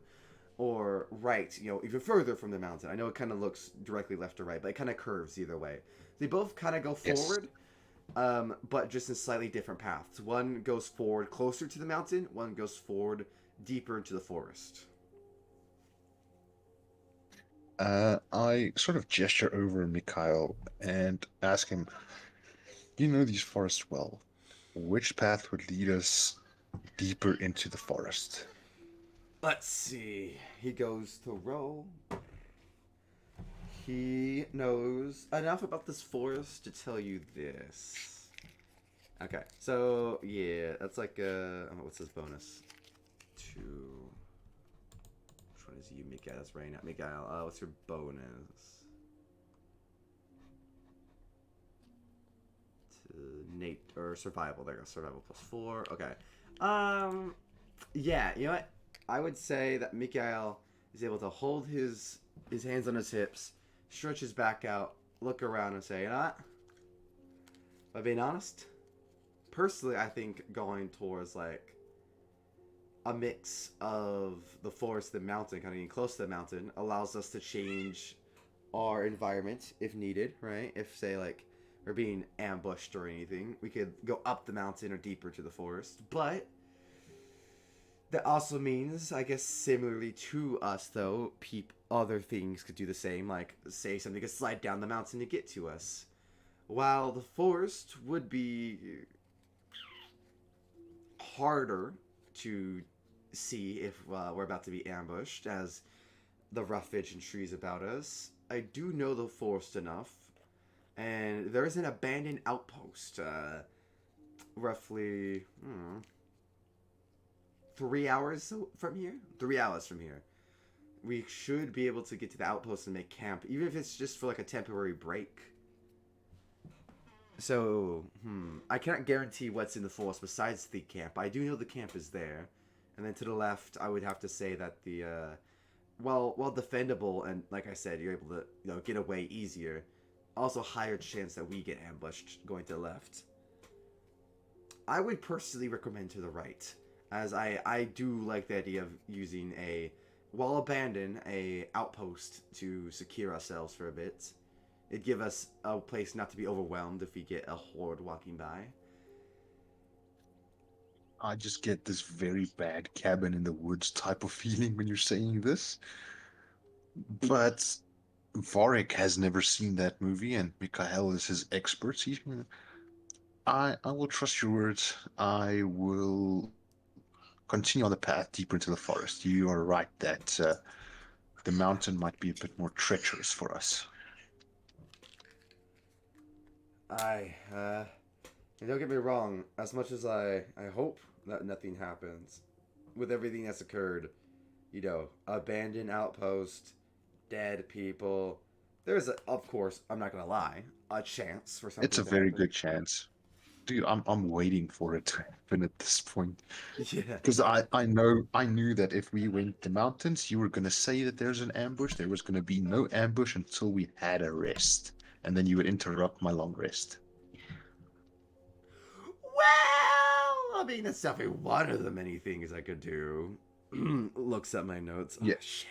S1: or right, even further from the mountain. I know it kind of looks directly left or right, but it kind of curves either way. They both kind of go
S3: Yes.
S1: forward, but just in slightly different paths. One goes forward closer to the mountain. One goes forward deeper into the forest.
S3: I sort of gesture over Mikhail and ask him, you know these forests well. Which path would lead us deeper into the forest?
S1: Let's see. He goes to roll. He knows enough about this forest to tell you this. Okay, so yeah, that's like what's his bonus? Two. Which one is you, Miguel? That's right, not Miguel. What's your bonus? To Nate or survival. There you go. Survival +4. Okay. Yeah. You know what? I would say that Mikael is able to hold his hands on his hips, stretch his back out, look around, and say, "You know what? If I'm being honest, personally, I think going towards like a mix of the forest and the mountain, kind of getting close to the mountain, allows us to change our environment if needed, right? If, say, like, we're being ambushed or anything, we could go up the mountain or deeper to the forest. But that also means, I guess, similarly to us, though, other things could do the same. Like, say, something could slide down the mountain to get to us. While the forest would be harder to see if we're about to be ambushed, as the roughage and trees about us. I do know the forest enough, and there is an abandoned outpost, roughly 3 hours from here. 3 hours from here, we should be able to get to the outpost and make camp, even if it's just for like a temporary break. So, I cannot guarantee what's in the forest besides the camp. I do know the camp is there. And then to the left, I would have to say that the, while defendable, and like I said, you're able to, get away easier, also higher chance that we get ambushed going to the left. I would personally recommend to the right, as I do like the idea of using while abandoned, a outpost to secure ourselves for a bit. It'd give us a place not to be overwhelmed if we get a horde walking by.
S3: I just get this very bad cabin in the woods type of feeling when you're saying this. But Varric has never seen that movie, and Mikhail is his expert. I will trust your words. I will continue on the path deeper into the forest. You are right that the mountain might be a bit more treacherous for us.
S1: Aye, And don't get me wrong, as much as I hope that nothing happens, with everything that's occurred, you know, abandoned outpost, dead people, there's, of course, I'm not going to lie, a chance for
S3: It's
S1: something
S3: a
S1: to
S3: very
S1: happen.
S3: good chance. Dude, I'm waiting for it to happen at this point.
S1: Yeah.
S3: Because I knew that if we went the mountains, you were gonna say that there's an ambush. There was gonna be no ambush until we had a rest. And then you would interrupt my long rest.
S1: Well, I mean, that's definitely one of the many things I could do. Looks at my notes. Oh,
S3: Yeah.
S1: shit.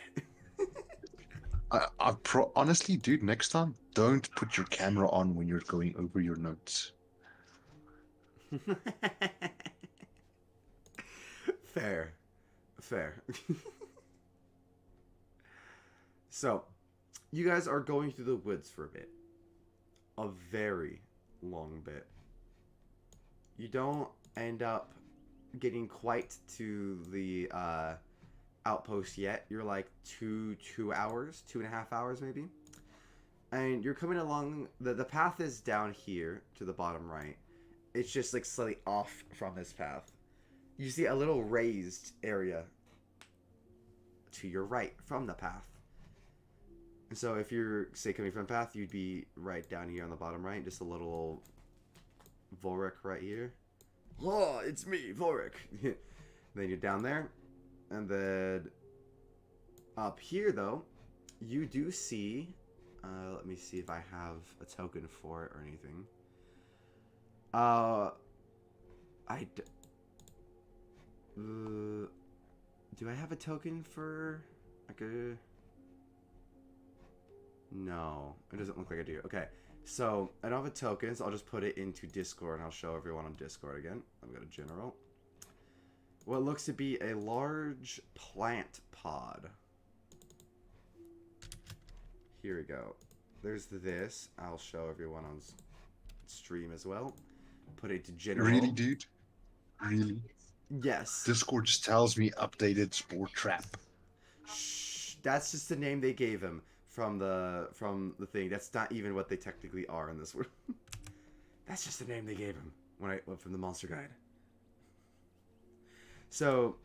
S3: Honestly, dude, next time, don't put your camera on when you're going over your notes.
S1: Fair. Fair. So, you guys are going through the woods for a bit. A very long bit. You don't end up getting quite to the outpost yet. You're like 2 hours, 2.5 hours maybe. And you're coming along, the path is down here to the bottom right. It's just like slightly off from this path. You see a little raised area to your right from the path. And so if you're, say, coming from the path, you'd be right down here on the bottom right. Just a little Vorik right here. Oh, it's me, Vorik. Then you're down there. And then up here, though, you do see... let me see if I have a token for it or anything. Do I have a token for like a? No, it doesn't look like I do. Okay, so I don't have a token, so I'll just put it into Discord and I'll show everyone on Discord again. I've got a general. What looks to be a large plant pod. Here we go. There's this. I'll show everyone on stream as well. Put it to general.
S3: Really, dude? Really?
S1: Yes.
S3: Discord just tells me updated spore trap.
S1: Shh. That's just the name they gave him from the thing. That's not even what they technically are in this world. That's just the name they gave him when I went from the monster guide. So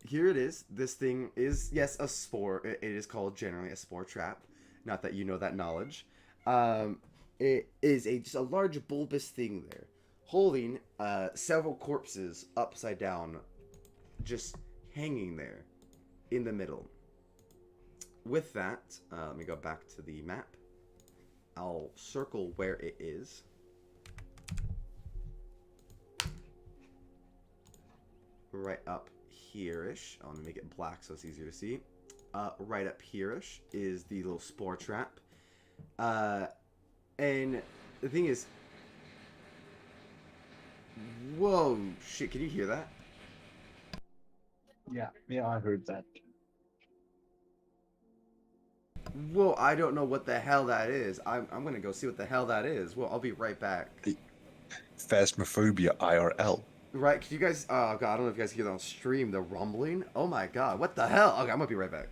S1: here it is. This thing is, yes, a spore. It is called generally a spore trap. Not that you know that knowledge. It is just a large bulbous thing there, holding several corpses upside down, just hanging there in the middle. With that, let me go back to the map. I'll circle where it is. Right up here-ish. Let me make it black so it's easier to see. Right up here-ish is the little spore trap. And the thing is... Whoa, shit, can you hear that?
S3: Yeah, I heard that.
S1: Whoa, I don't know what the hell that is. I'm gonna go see what the hell that is. Well, I'll be right back.
S3: Phasmophobia IRL.
S1: Right, can you guys... Oh, God, I don't know if you guys hear that on stream, the rumbling. Oh, my God, what the hell? Okay, I'm gonna be right back.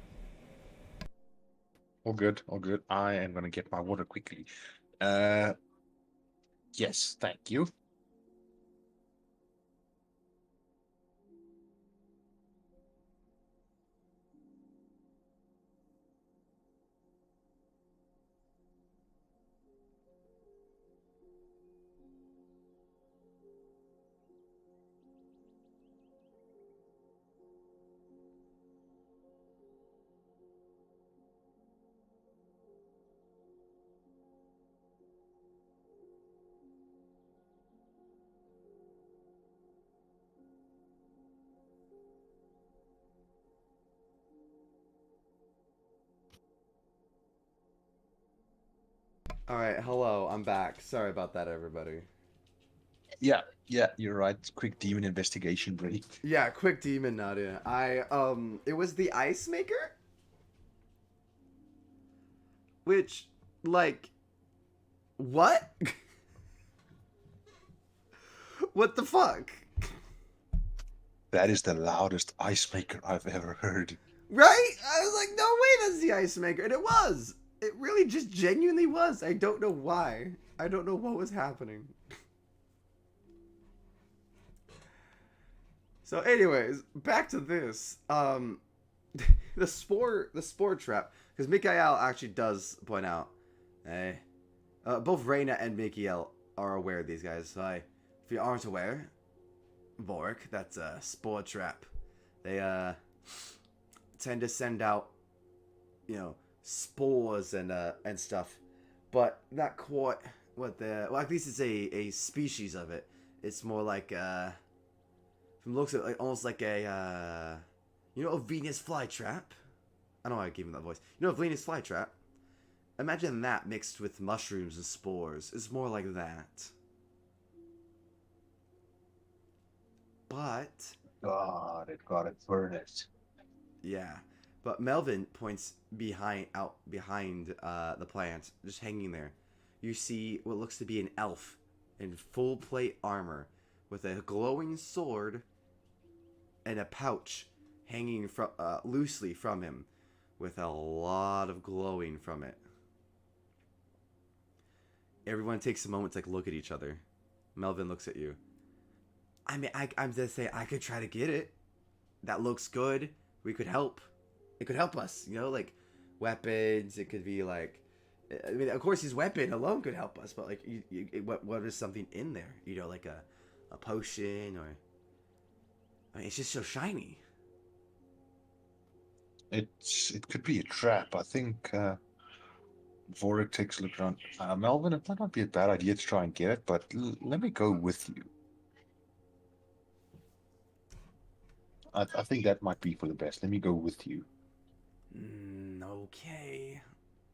S3: All good, all good. I am gonna get my water quickly. Yes, thank you.
S1: Alright, hello, I'm back. Sorry about that, everybody.
S3: Yeah, you're right. Quick demon investigation break.
S1: Yeah, quick demon Nadia. It was the Ice Maker? Which, like, what? What the fuck?
S3: That is the loudest ice maker I've ever heard.
S1: Right? I was like, no way that's the Ice Maker. And it was. It really just genuinely was. I don't know why. I don't know what was happening. So, anyways, back to this. The spore trap, because Mikael actually does point out, hey, both Reina and Mikael are aware of these guys. So, if you aren't aware, Vork, that's a spore trap. They tend to send out, spores and stuff, but not quite what the well. At least it's a species of it. It's more like from looks at like almost like a Venus flytrap. I don't know why I gave him that voice. A Venus flytrap. Imagine that mixed with mushrooms and spores. It's more like that. But
S3: God, it got it furnace.
S1: yeah, but Melvin points behind the plant, just hanging there. You see what looks to be an elf in full plate armor with a glowing sword and a pouch hanging from loosely from him, with a lot of glowing from it. Everyone takes a moment to look at each other. Melvin looks at you. I mean, I'm just saying I could try to get it. That looks good. We could help. It could help us. Weapons. It could be like. I mean, of course, his weapon alone could help us, but what is something in there? Like a potion or. I mean, it's just so shiny.
S3: It could be a trap. I think Vorik takes a look around. Melvin, it might not be a bad idea to try and get it, but let me go with you. I think that might be for the best. Let me go with you.
S1: Okay.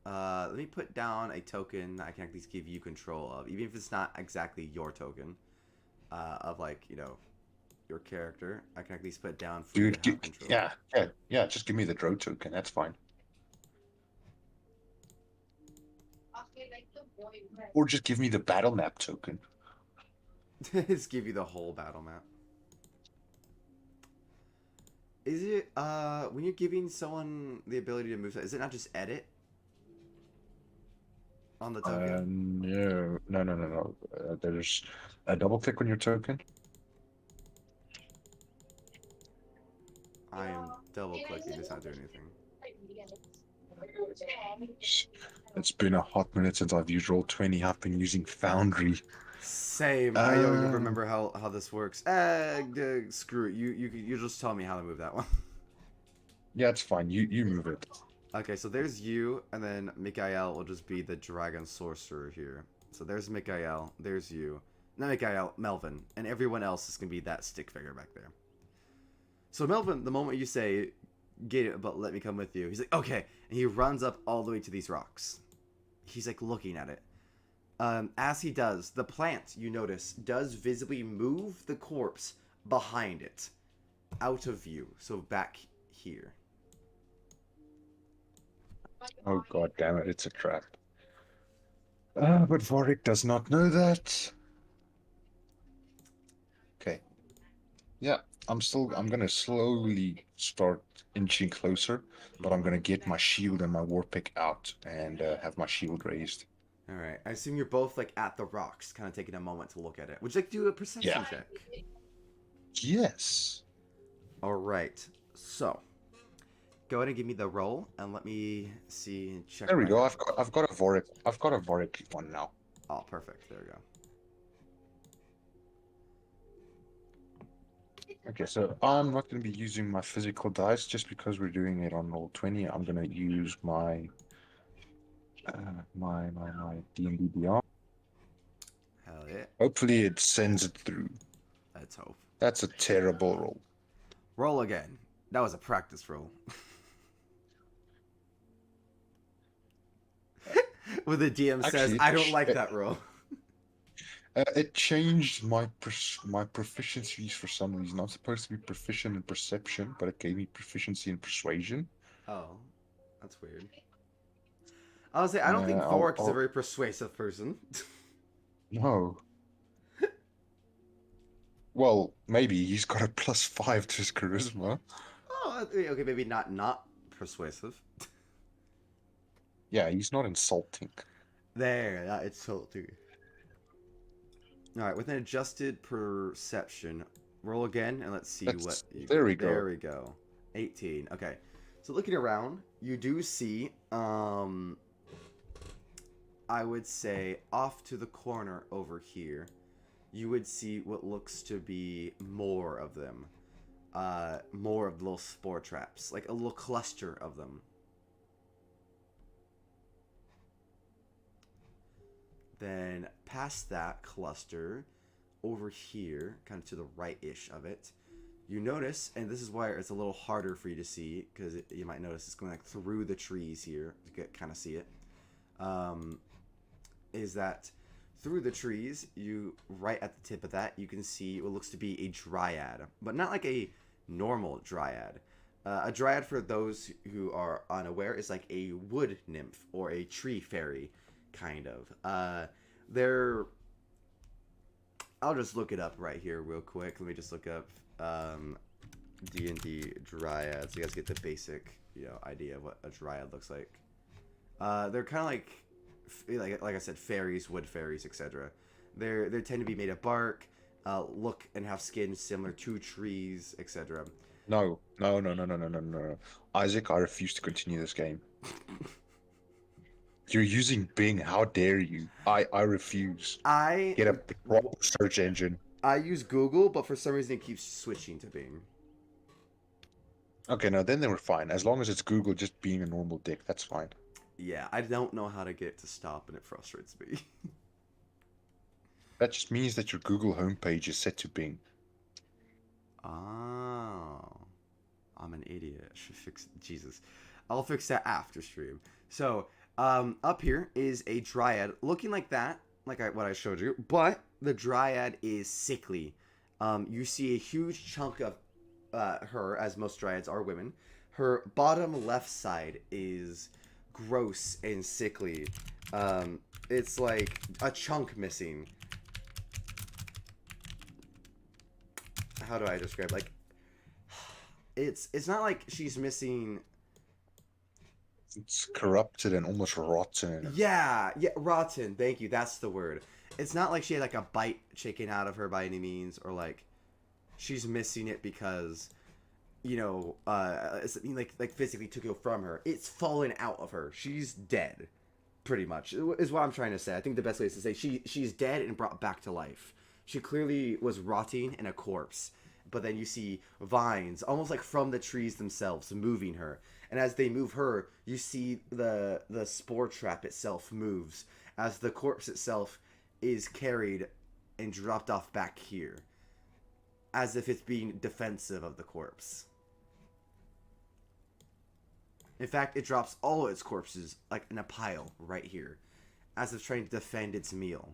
S1: Let me put down a token that I can at least give you control of, even if it's not exactly your token. Of your character. I can at least put it down for you
S3: Dude,
S1: to have control.
S3: yeah. Just give me the draw token. That's fine. Or just give me the battle map token.
S1: Just give you the whole battle map. Is it when you're giving someone the ability to move? Is it not just edit on the token?
S3: No. There's a double click on your token.
S1: I am double clicking. It's not doing anything.
S3: It's been a hot minute since I've used Roll20. I've been using Foundry.
S1: Same. I don't even remember how this works. Screw it. You just tell me how to move that one.
S3: Yeah, it's fine. You move it.
S1: Okay, so there's you, and then Mikael will just be the dragon sorcerer here. So there's Mikael, there's you. Not Mikael, Melvin, and everyone else is gonna be that stick figure back there. So Melvin, the moment you say, "Get it, but let me come with you," he's like, "Okay," and he runs up all the way to these rocks. He's looking at it. As he does, the plant, you notice, does visibly move the corpse behind it, out of view. So back here.
S3: Oh god damn it, it's a trap. But Vorik does not know that. Okay. Yeah, I'm gonna slowly start inching closer, but I'm gonna get my shield and my war pick out and have my shield raised.
S1: All right. I assume you're both at the rocks, kind of taking a moment to look at it. Would you like to do a perception
S3: Yeah.
S1: check?
S3: Yes.
S1: All right. So, go ahead and give me the roll, and let me see and check.
S3: There we go. I've got a Vorik. I've got a Vorik one now.
S1: Oh, perfect. There we go.
S3: Okay, so I'm not going to be using my physical dice just because we're doing it on Roll20. I'm going to use my my D&D Beyond.
S1: Hell yeah.
S3: Hopefully it sends it through.
S1: Let's hope.
S3: That's a terrible roll.
S1: Roll again. That was a practice roll. When the DM says,
S3: Actually,
S1: "I don't like that roll."
S3: It changed my proficiencies for some reason. I'm supposed to be proficient in perception, but it gave me proficiency in persuasion.
S1: Oh, that's weird. I was say I don't think Vorik is a very persuasive person.
S3: No. Well, maybe he's got a +5 to his charisma.
S1: Oh, okay, maybe not persuasive.
S3: Yeah, he's not insulting.
S1: There, it's tilted. All right, with an adjusted perception, roll again, and let's see what.
S3: There we
S1: There
S3: go.
S1: we go. 18. Okay. So looking around, you do see, I would say, off to the corner over here, you would see what looks to be more of them. More of the little spore traps, like a little cluster of them. Then past that cluster, over here, kind of to the right-ish of it, you notice, and this is why it's a little harder for you to see, because you might notice it's going like through the trees here to kind of see it. Is that through the trees, you right at the tip of that, you can see what looks to be a dryad, but not like a normal dryad. A dryad, for those who are unaware, is like a wood nymph or a tree fairy, kind of. They're. I'll just look it up right here real quick. Let me just look up D&D dryad, so you guys get the basic, idea of what a dryad looks like. They're kind of like I said, fairies, wood fairies, etc. They tend to be made of bark, look and have skin similar to trees, etc.
S3: No. Isaac, I refuse to continue this game. You're using Bing. How dare you? I refuse. Get a proper search engine.
S1: I use Google, but for some reason it keeps switching to Bing.
S3: Okay, no, then they were fine. As long as it's Google just being a normal dick, that's fine.
S1: Yeah, I don't know how to get it to stop, and it frustrates me.
S3: That just means that your Google homepage is set to Bing.
S1: Oh. I'm an idiot. I should fix Jesus. I'll fix that after stream. So, up here is a dryad looking like that, like what I showed you, but the dryad is sickly. You see a huge chunk of her, as most dryads are women. Her bottom left side is gross and sickly. It's like a chunk missing. How do I describe? Like, it's not like she's missing.
S3: It's corrupted and almost rotten.
S1: Yeah, rotten. Thank you. That's the word. It's not like she had like a bite taken out of her by any means, or like she's missing it because it's like physically took it from her. It's fallen out of her. She's dead, pretty much. Is what I'm trying to say. I think the best way is to say she's dead and brought back to life. She clearly was rotting in a corpse. But then you see vines, almost like from the trees themselves, moving her. And as they move her, you see the spore trap itself moves as the corpse itself is carried and dropped off back here, as if it's being defensive of the corpse. In fact, it drops all its corpses like in a pile right here, as if trying to defend its meal.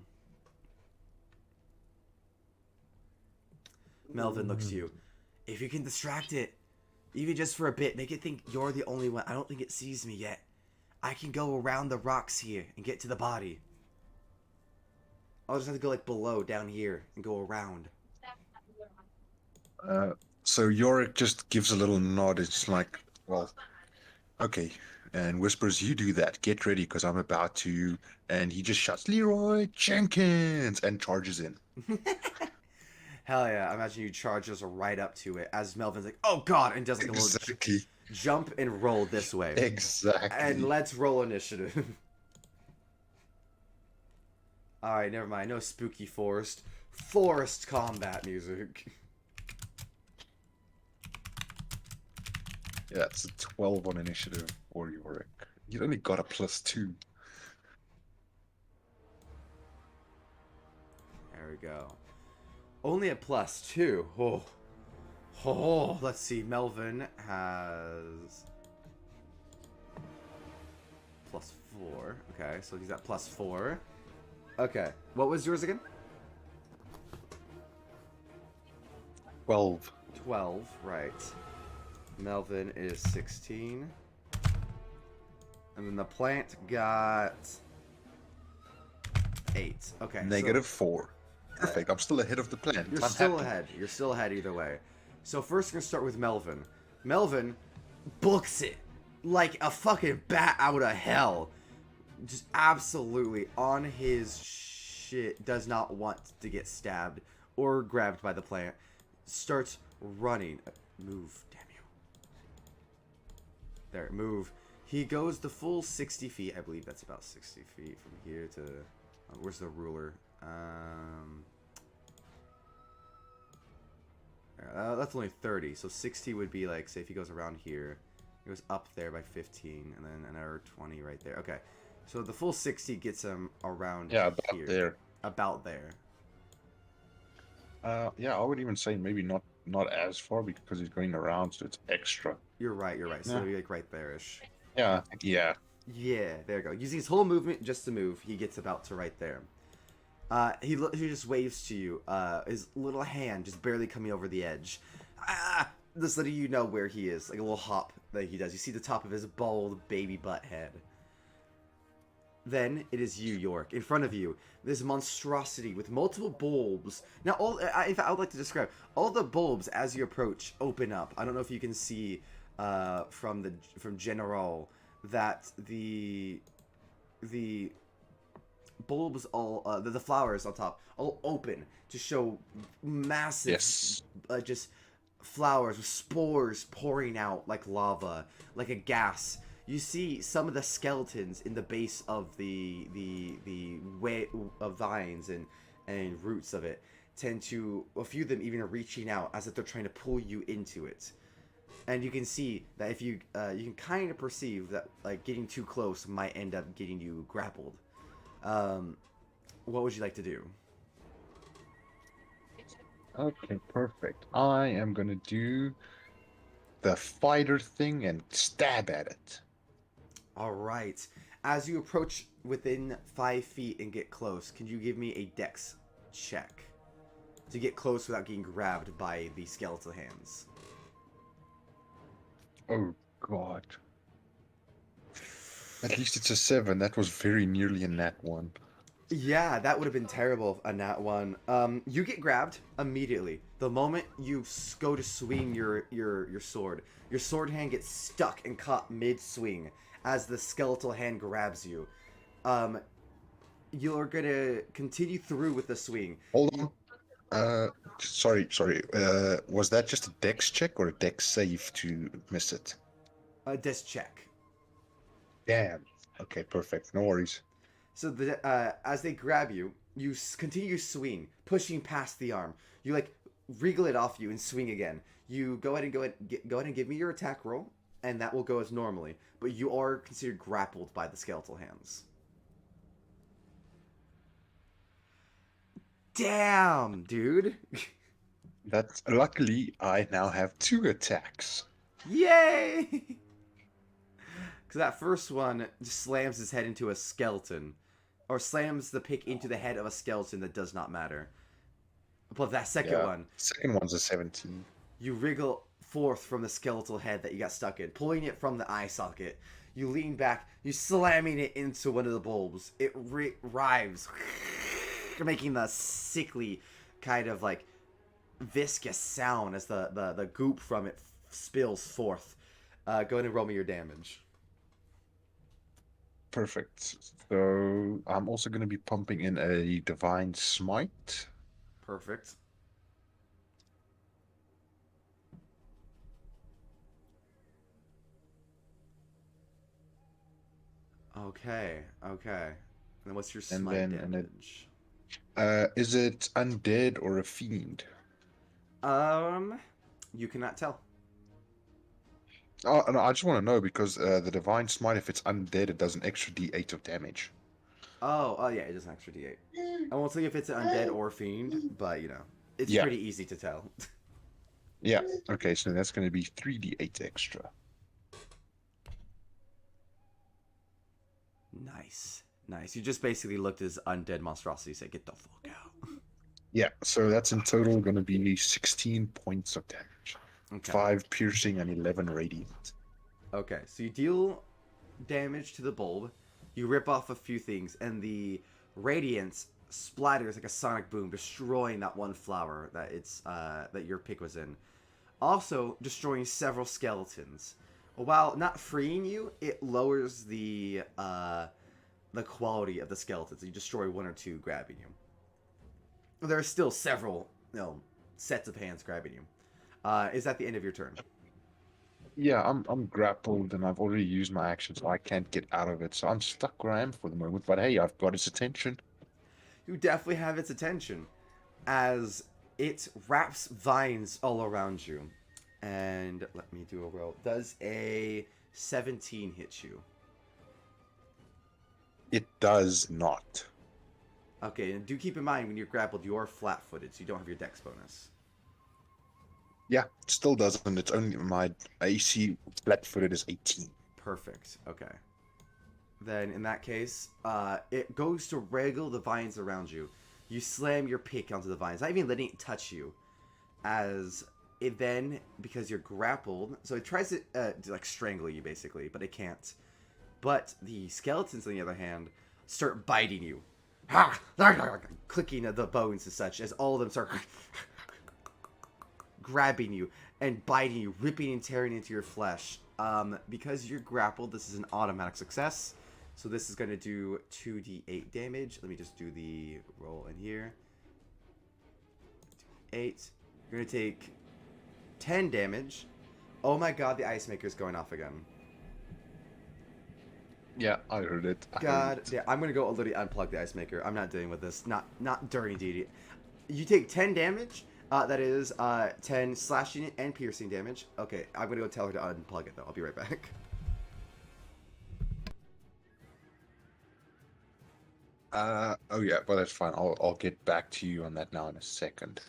S1: Melvin looks to you. If you can distract it, even just for a bit, make it think you're the only one. I don't think it sees me yet. I can go around the rocks here and get to the body. I'll just have to go like below, down here, and go around.
S3: So Yorick just gives a little nod. It's like, well, okay. And whispers, you do that. Get ready, because I'm about to. And he just shouts, Leroy Jenkins, and charges in.
S1: Hell yeah, I imagine you charge us right up to it as Melvin's like, oh god, and does like a little jump and roll this way.
S3: Exactly.
S1: And let's roll initiative. Alright, never mind. No spooky forest. Forest combat music.
S3: Yeah, it's a 12 on initiative for Yorick. You only got a +2.
S1: There we go. Only a +2. Oh, let's see. Melvin has +4. Okay, so he's at +4. Okay, what was yours again?
S3: 12.
S1: 12, right. Melvin is 16. And then the plant got 8. Okay.
S3: -4. Perfect. I'm still ahead of the plan.
S1: You're still ahead. You're still ahead either way. So first, we're gonna start with Melvin. Melvin books it like a fucking bat out of hell. Just absolutely on his shit. Does not want to get stabbed or grabbed by the plant. starts running. Move, damn you. There, move. He goes the full 60 feet. I believe that's about 60 feet from here to... where's the ruler? That's only 30, so 60 would be like, say if he goes around here, he goes up there by 15, and then another 20 right there. Okay, so the full 60 gets him around
S3: Yeah, about
S1: here.
S3: there.
S1: About there.
S3: Yeah, I would even say maybe not as far because he's going around, so it's extra.
S1: You're right, you're right. So
S3: Yeah.
S1: it'll be like right there-ish.
S3: Yeah, yeah.
S1: Yeah, there you go. Using his whole movement just to move, he gets about to right there. He just waves to you, his little hand just barely coming over the edge. Just letting you know where he is, like a little hop that he does. You see the top of his bald baby butt head. Then it is you, York. In front of you, this monstrosity with multiple bulbs. Now, in fact, I would like to describe all the bulbs as you approach open up. I don't know if you can see from General that the bulbs all the flowers on top all open to show massive just flowers with spores pouring out like lava, like a gas. You see some of the skeletons in the base of the way of vines and roots of it tend to, a few of them even are reaching out as if they're trying to pull you into it. And you can see that if you can kind of perceive that like getting too close might end up getting you grappled. What would you like to do?
S3: Okay, perfect. I am gonna do the fighter thing and stab at it.
S1: All right. As you approach within 5 feet and get close, can you give me a dex check to get close without getting grabbed by the skeletal hands?
S3: Oh God. At least it's a 7. That was very nearly a nat 1.
S1: Yeah, that would have been terrible, a nat 1. You get grabbed immediately. The moment you go to swing your sword hand gets stuck and caught mid-swing as the skeletal hand grabs you. You're gonna continue through with the swing.
S3: Hold on. Sorry. Was that just a dex check or a dex save to miss it?
S1: Dex check.
S3: Damn. Okay, perfect. No worries.
S1: So as they grab you, you continue to swing, pushing past the arm. You like wriggle it off you and swing again. You go ahead and give me your attack roll, and that will go as normally. But you are considered grappled by the skeletal hands. Damn, dude.
S3: That's luckily I now have 2 attacks.
S1: Yay! Because that first one just slams his head into a skeleton. Or slams the pick into the head of a skeleton that does not matter. But that second one...
S3: Second one's a 17.
S1: You wriggle forth from the skeletal head that you got stuck in, pulling it from the eye socket. You lean back, you slamming it into one of the bulbs. It writhes, making the sickly kind of like viscous sound as the goop from it spills forth. Go ahead and roll me your damage.
S3: Perfect. So I'm also going to be pumping in a divine smite.
S1: Perfect. Okay. And then what's your smite damage?
S3: Is it undead or a fiend?
S1: You cannot tell.
S3: Oh, no, I just want to know because the divine smite, if it's undead, it does an extra d8 of damage.
S1: Oh yeah, it does an extra d8. I won't tell you if it's an undead or fiend, but it's pretty easy to tell.
S3: Yeah. Okay, so that's going to be 3d8 extra.
S1: Nice. You just basically looked at this undead monstrosity and said, "Get the fuck out."
S3: Yeah, so that's in total going to be 16 points of damage.
S1: Okay.
S3: 5 piercing and 11 radiant.
S1: Okay, so you deal damage to the bulb, you rip off a few things, and the radiance splatters like a sonic boom, destroying that one flower that your pick was in. Also, destroying several skeletons. While not freeing you, it lowers the quality of the skeletons. You destroy one or two grabbing you. There are still several, sets of hands grabbing you. Is that the end of your turn?
S3: Yeah, I'm grappled and I've already used my action, so I can't get out of it. So I'm stuck where I am for the moment. But hey, I've got its attention.
S1: You definitely have its attention as it wraps vines all around you. And let me do a roll. Does a 17 hit you?
S3: It does not.
S1: Okay, and do keep in mind when you're grappled, you're flat-footed, so you don't have your dex bonus.
S3: Yeah, it still doesn't. It's only my AC flat-footed is 18.
S1: Perfect. Okay. Then in that case, it goes to wriggle the vines around you. You slam your pick onto the vines, not even letting it touch you. As it then, because you're grappled, so it tries to like strangle you basically, but it can't. But the skeletons, on the other hand, start biting you, clicking at the bones and such, as all of them start grabbing you and biting you, ripping and tearing into your flesh. Because you're grappled, this is an automatic success. So this is going to do 2d8 damage. Let me just do the roll in here. 8. You're going to take 10 damage. Oh my god, the ice maker's going off again.
S3: Yeah, I heard it.
S1: God, yeah, I'm going to go literally unplug the ice maker. I'm not dealing with this. Not during DD. You take 10 damage. That is 10 slashing and piercing damage. Okay, I'm going to go tell her to unplug it though. I'll be right back.
S3: Oh yeah, but that's fine. I'll get back to you on that now in a second.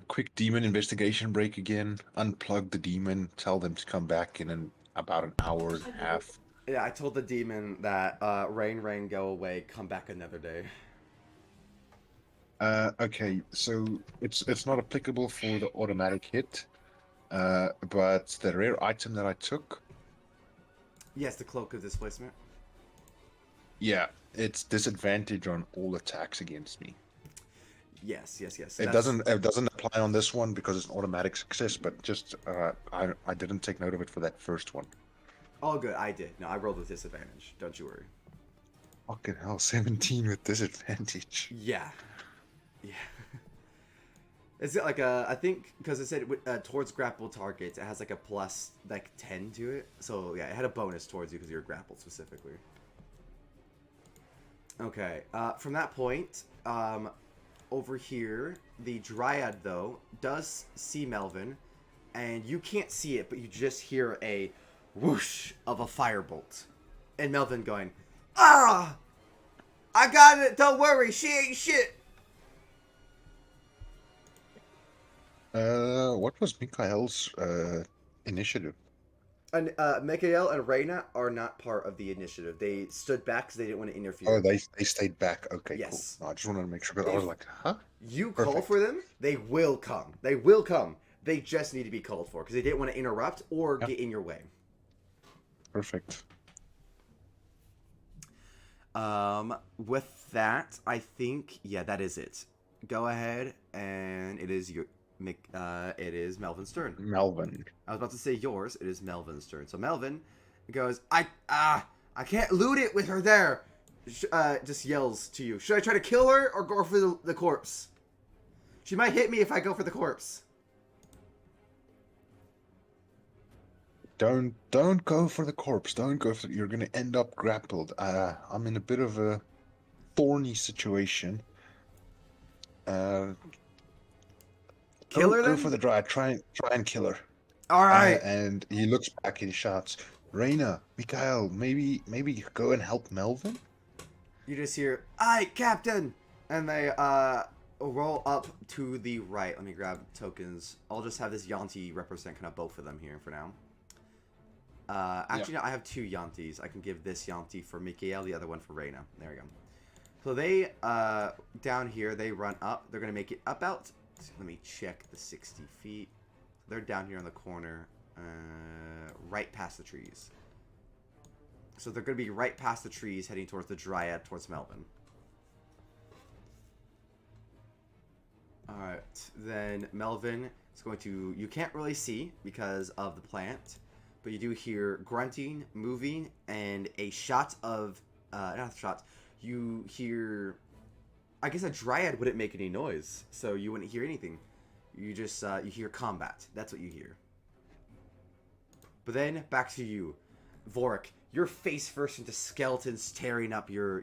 S3: Quick demon investigation break again. Unplug the demon. Tell them to come back in about an hour and a half.
S1: Yeah, I told the demon that rain, go away, come back another day.
S3: Okay, so it's not applicable for the automatic hit. But the rare item that I took,
S1: Yes, the cloak of displacement.
S3: yeah, it's disadvantage on all attacks against me.
S1: Yes.
S3: It doesn't apply on this one because it's an automatic success, but just I didn't take note of it for that first one.
S1: Oh, good. I did. No, I rolled with disadvantage. Don't you worry.
S3: Fucking hell, 17 with disadvantage.
S1: Yeah. Is it like a? I think because it said towards grapple targets, it has like a plus like 10 to it. So yeah, it had a bonus towards you because you're grappled specifically. Okay. From that point, over here, the Dryad though does see Melvin, and you can't see it, but you just hear a whoosh of a firebolt, and Melvin going, "Ah, I got it. Don't worry, she ain't shit."
S3: What was Mikhail's initiative?
S1: And Mikael and Reyna are not part of the initiative. They stood back because they didn't want to
S3: Oh,
S1: interfere.
S3: they stayed back. Okay,
S1: Yes.
S3: cool. No, I just wanted to make sure because I was like, huh?
S1: You call
S3: Perfect.
S1: for them, they will come. They will come. They just need to be called for because they didn't want to interrupt or
S3: Yep.
S1: get in your way.
S3: Perfect.
S1: With that, I think that is it. Go ahead, and it is it is Melvin's turn.
S3: Melvin.
S1: I was about to say yours. It is Melvin's turn. So Melvin goes, I can't loot it with her there. Just yells to you. Should I try to kill her or go for the corpse? She might hit me if I go for the corpse.
S3: Don't go for the corpse. Don't go for. You're gonna end up grappled. I'm in a bit of a thorny situation.
S1: Kill her then?
S3: Go for the dry. Try and kill her.
S1: All right.
S3: And he looks back and he shouts, "Reyna, Mikhail, maybe go and help Melvin."
S1: You just hear, "Aye, Captain!" And they roll up to the right. Let me grab tokens. I'll just have this Yanti represent kind of both of them here for now. Actually, no, I have 2 Yantis. I can give this Yanti for Mikhail, the other one for Reyna. There we go. So they, down here, they run up. They're going to make it about, let me check the 60 feet. They're down here on the corner, right past the trees. So they're going to be right past the trees, heading towards the Dryad, towards Melvin. Alright, then Melvin is going to... You can't really see because of the plant, but you do hear grunting, moving, and a shot of... not a shot. you hear. I guess a dryad wouldn't make any noise, so you wouldn't hear anything. You just you hear combat. That's what you hear. But then back to you, Vorik. You're face first into skeletons tearing up your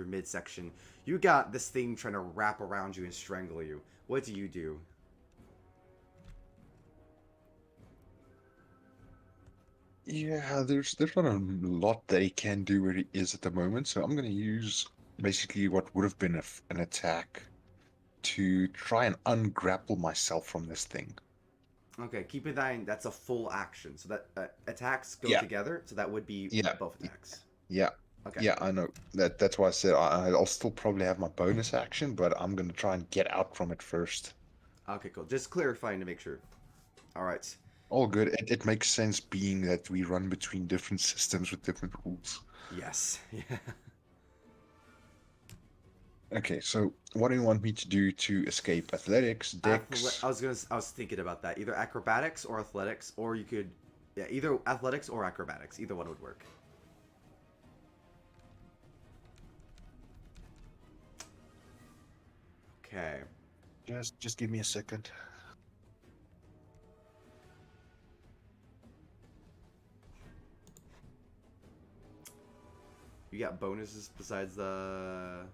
S1: midsection. You got this thing trying to wrap around you and strangle you. What do you do?
S3: Yeah, there's not a lot that he can do where he is at the moment, so I'm gonna use basically what would have been an attack to try and ungrapple myself from this thing.
S1: Okay, keep in mind that's a full action, so that attacks go
S3: Yeah,
S1: together. So that would be
S3: yeah,
S1: both attacks.
S3: yeah,
S1: Okay.
S3: yeah. I know that's why I said I'll still probably have my bonus action, but I'm gonna try and get out from it first.
S1: Okay, cool. Just clarifying to make sure. All right.
S3: All good. It makes sense being that we run between different systems with different rules.
S1: Yes. Yeah.
S3: Okay, so what do you want me to do to escape? Athletics, Dex?
S1: I was thinking about that. Either acrobatics or athletics, or you could, yeah, either athletics or acrobatics. Either one would work. Okay.
S3: Just give me a second.
S1: You got bonuses besides the.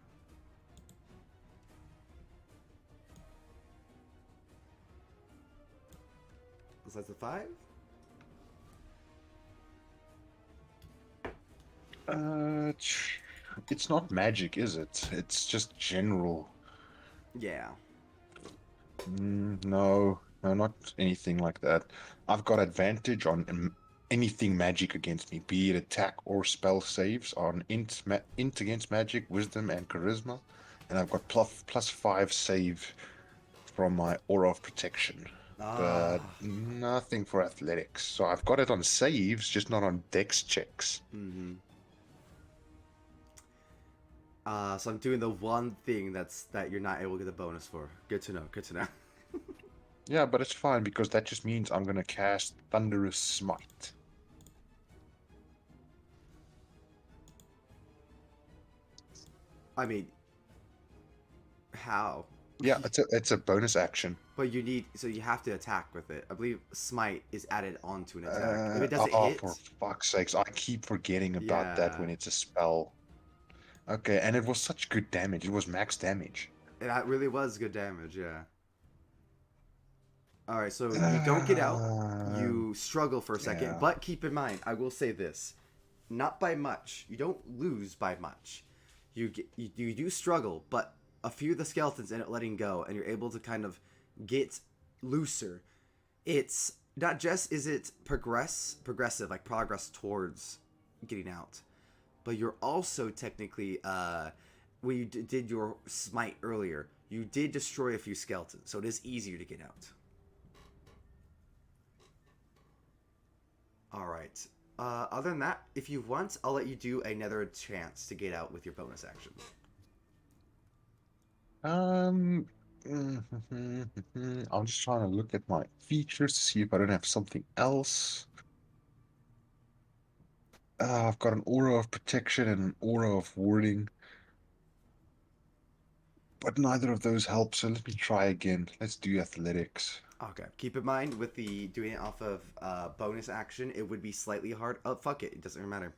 S1: Besides the 5?
S3: It's not magic, is it? It's just general.
S1: Yeah.
S3: No, not anything like that. I've got advantage on anything magic against me, be it attack or spell saves on int against magic, wisdom, and charisma, and I've got +5 save from my aura of protection. But
S1: Ah.
S3: nothing for athletics. So I've got it on saves, just not on dex checks.
S1: Mm-hmm. So I'm doing the one thing that you're not able to get a bonus for. Good to know. Good to know.
S3: Yeah, but it's fine because that just means I'm gonna cast Thunderous Smite.
S1: I mean, how?
S3: Yeah, it's a bonus action.
S1: But you have to attack with it. I believe smite is added onto an attack. If it doesn't
S3: Oh,
S1: hit,
S3: for fuck's sakes, I keep forgetting about that when
S1: yeah,
S3: it's a spell. Okay, and it was such good damage. It was max damage.
S1: that really was good damage. Yeah. All right, so you don't get out. You struggle for a second,
S3: Yeah.
S1: but keep in mind, I will say this: not by much. You don't lose by much. You do struggle, but a few of the skeletons end up letting go, and you're able to kind of get looser. It's not just is it progressive, like progress towards getting out, but you're also technically when you did your smite earlier, you did destroy a few skeletons, so it is easier to get out. All right. Other than that, if you want, I'll let you do another chance to get out with your bonus action.
S3: Um, I'm just trying to look at my features to see if I don't have something else. I've got an aura of protection and an aura of warding, but neither of those help, so let me try again. Let's do athletics.
S1: Okay. Keep in mind with the doing it off of bonus action, it would be slightly hard. Oh fuck it, it doesn't really matter.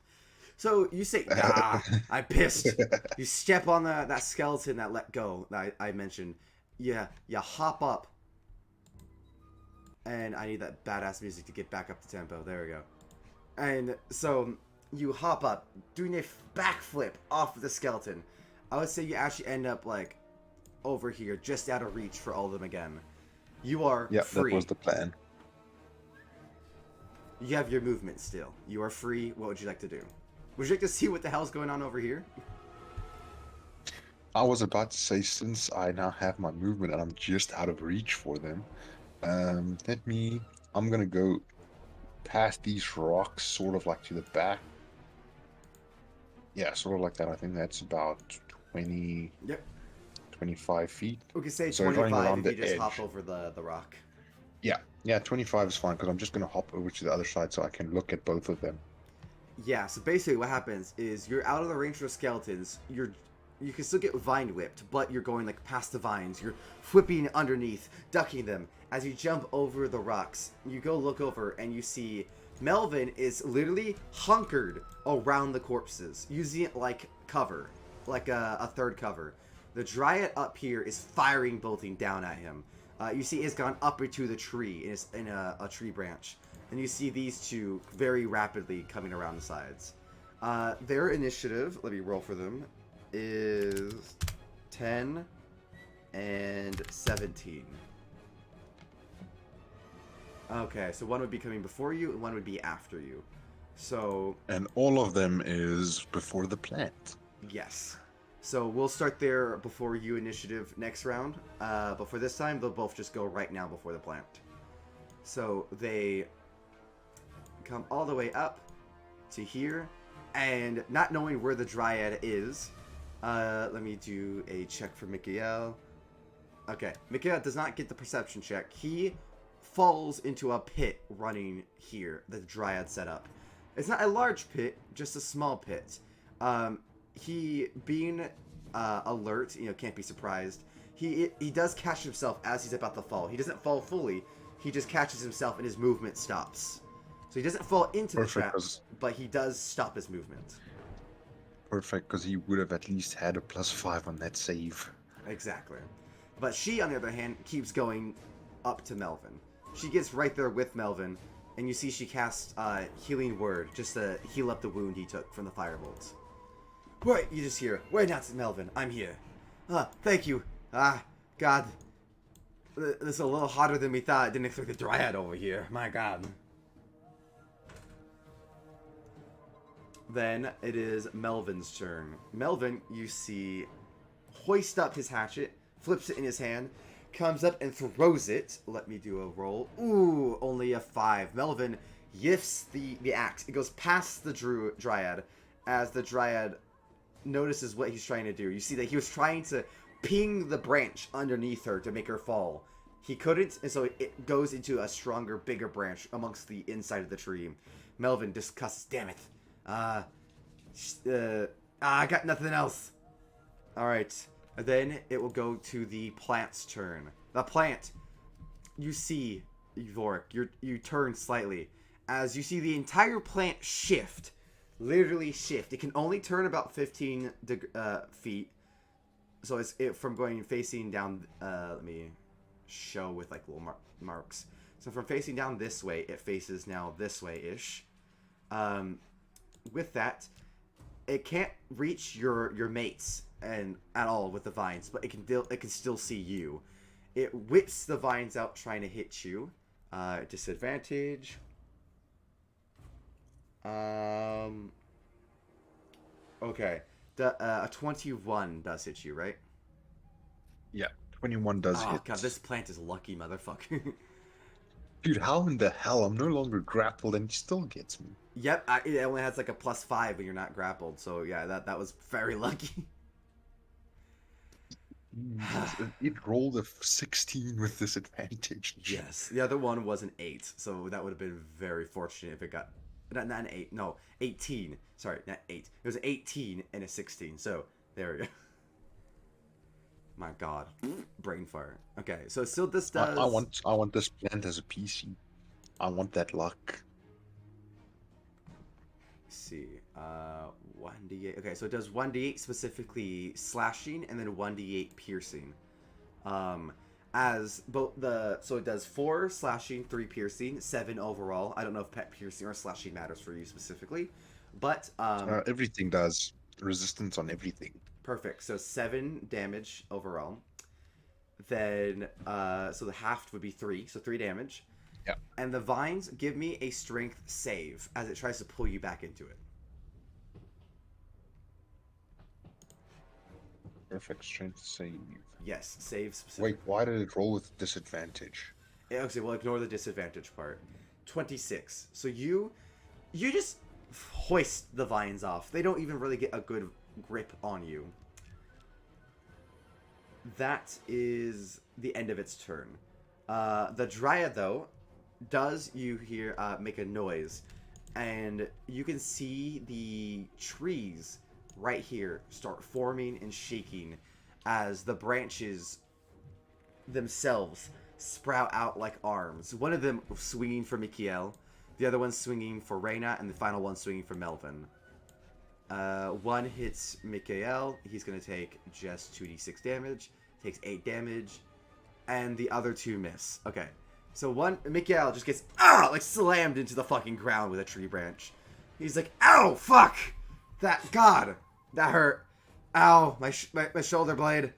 S1: So you say, "Ah, I pissed." You step on that skeleton that let go that I mentioned. Yeah, you hop up, and I need that badass music to get back up to tempo. There we go. And so you hop up, doing a backflip off of the skeleton. I would say you actually end up like over here, just out of reach for all of them again. You are
S3: Yeah, that
S1: free.
S3: was the plan.
S1: You have your movement still. You are free. What would you like to do? Would you like to see what the hell's going on over here?
S3: I was about to say, since I now have my movement and I'm just out of reach for them, I'm gonna go past these rocks, sort of like to the back. Yeah, sort of like that. I think that's about 20,
S1: Yep.
S3: 25 feet.
S1: We could say
S3: So running
S1: 25
S3: around
S1: if you
S3: the
S1: just
S3: edge.
S1: hop over the rock.
S3: Yeah, 25 is fine because I'm just gonna hop over to the other side so I can look at both of them.
S1: Yeah, so basically what happens is you're out of the range of skeletons. you can still get vine whipped, but you're going like past the vines. You're whipping underneath, ducking them. As you jump over the rocks, you go look over and you see Melvin is literally hunkered around the corpses, using it like cover, like a third cover. The Dryad up here is firing, bolting down at him. You see it's gone up into the tree, in a tree branch. And you see these two very rapidly coming around the sides. Their initiative, let me roll for them, is 10 and 17. Okay, so one would be coming before you and one would be after you. So...
S3: And all of them is before the plant.
S1: Yes. So we'll start there before you initiative next round. But for this time, they'll both just go right now before the plant. So they come all the way up to here. And not knowing where the Dryad is, let me do a check for Mikael. Okay, Mikael does not get the perception check. He falls into a pit running here that the Dryad set up. It's not a large pit, just a small pit. He, being alert, can't be surprised. He does catch himself as he's about to fall. He doesn't fall fully. He just catches himself and his movement stops. So he doesn't fall into the trap, but he does stop his movement.
S3: Perfect, because he would have at least had a +5 on that save.
S1: Exactly. But she, on the other hand, keeps going up to Melvin. She gets right there with Melvin, and you see she casts Healing Word just to heal up the wound he took from the firebolts. Right, you just hear, "Wait, not Melvin, I'm here." Thank you. God. This is a little hotter than we thought. I didn't expect the Dryad over here. My God. Then it is Melvin's turn. Melvin, you see, hoist up his hatchet, flips it in his hand, comes up and throws it. Let me do a roll. Ooh, only a 5. Melvin yifts the axe. It goes past the Dryad as the Dryad notices what he's trying to do. You see that he was trying to ping the branch underneath her to make her fall. He couldn't, and so it goes into a stronger, bigger branch amongst the inside of the tree. Melvin discusses, "Damn it. I got nothing else." Alright. And then it will go to the plant's turn. The plant, you see, Vorik, you turn slightly. As you see the entire plant shift. Literally shift. It can only turn about 15 feet. So it's from going facing down, let me show with like little marks. So from facing down this way, it faces now this way-ish. With that, it can't reach your mates and at all with the vines, but it can still see you. It whips the vines out trying to hit you. Disadvantage. Okay. A 21 does hit you, right?
S3: Yeah, 21 does hit.
S1: Oh god, this plant is lucky, motherfucker.
S3: Dude, how in the hell? I'm no longer grappled and he still gets me.
S1: Yep, it only has like a +5 when you're not grappled, so yeah, that was very lucky.
S3: It rolled a 16 with disadvantage.
S1: Yes, the other one was an 8, so that would have been very fortunate if it got... Not an 8, no, 18. Sorry, not 8. It was an 18 and a 16, so there we go. My god. Brain fire. Okay, so still this does...
S3: I want this plant as a PC. I want that luck.
S1: Let's see. 1d8. Okay, so it does 1d8 specifically slashing, and then 1d8 piercing. As both so it does 4 slashing, 3 piercing, 7 overall. I don't know if pet piercing or slashing matters for you specifically, but
S3: everything does resistance on everything.
S1: Perfect. So 7 damage overall. Then so the halved would be 3, so 3 damage.
S3: Yeah.
S1: And the vines give me a strength save as it tries to pull you back into it.
S3: Perfect strength save.
S1: Yes, save specific.
S3: Wait, why did it roll with disadvantage?
S1: Okay, we'll ignore the disadvantage part. 26. So you just hoist the vines off. They don't even really get a good grip on you. That is the end of its turn. The Dryad, though, does, you hear, make a noise. And you can see the trees right here start forming and shaking as the branches themselves sprout out like arms. One of them swinging for Mikiel, the other one swinging for Reyna, and the final one swinging for Melvin. One hits Mikiel. He's going to take just 2d6 damage. Takes 8 damage. And the other two miss. Okay. So one, Mikiel just gets, like slammed into the fucking ground with a tree branch. He's like, ow, fuck! God, that hurt. Ow, my shoulder blade.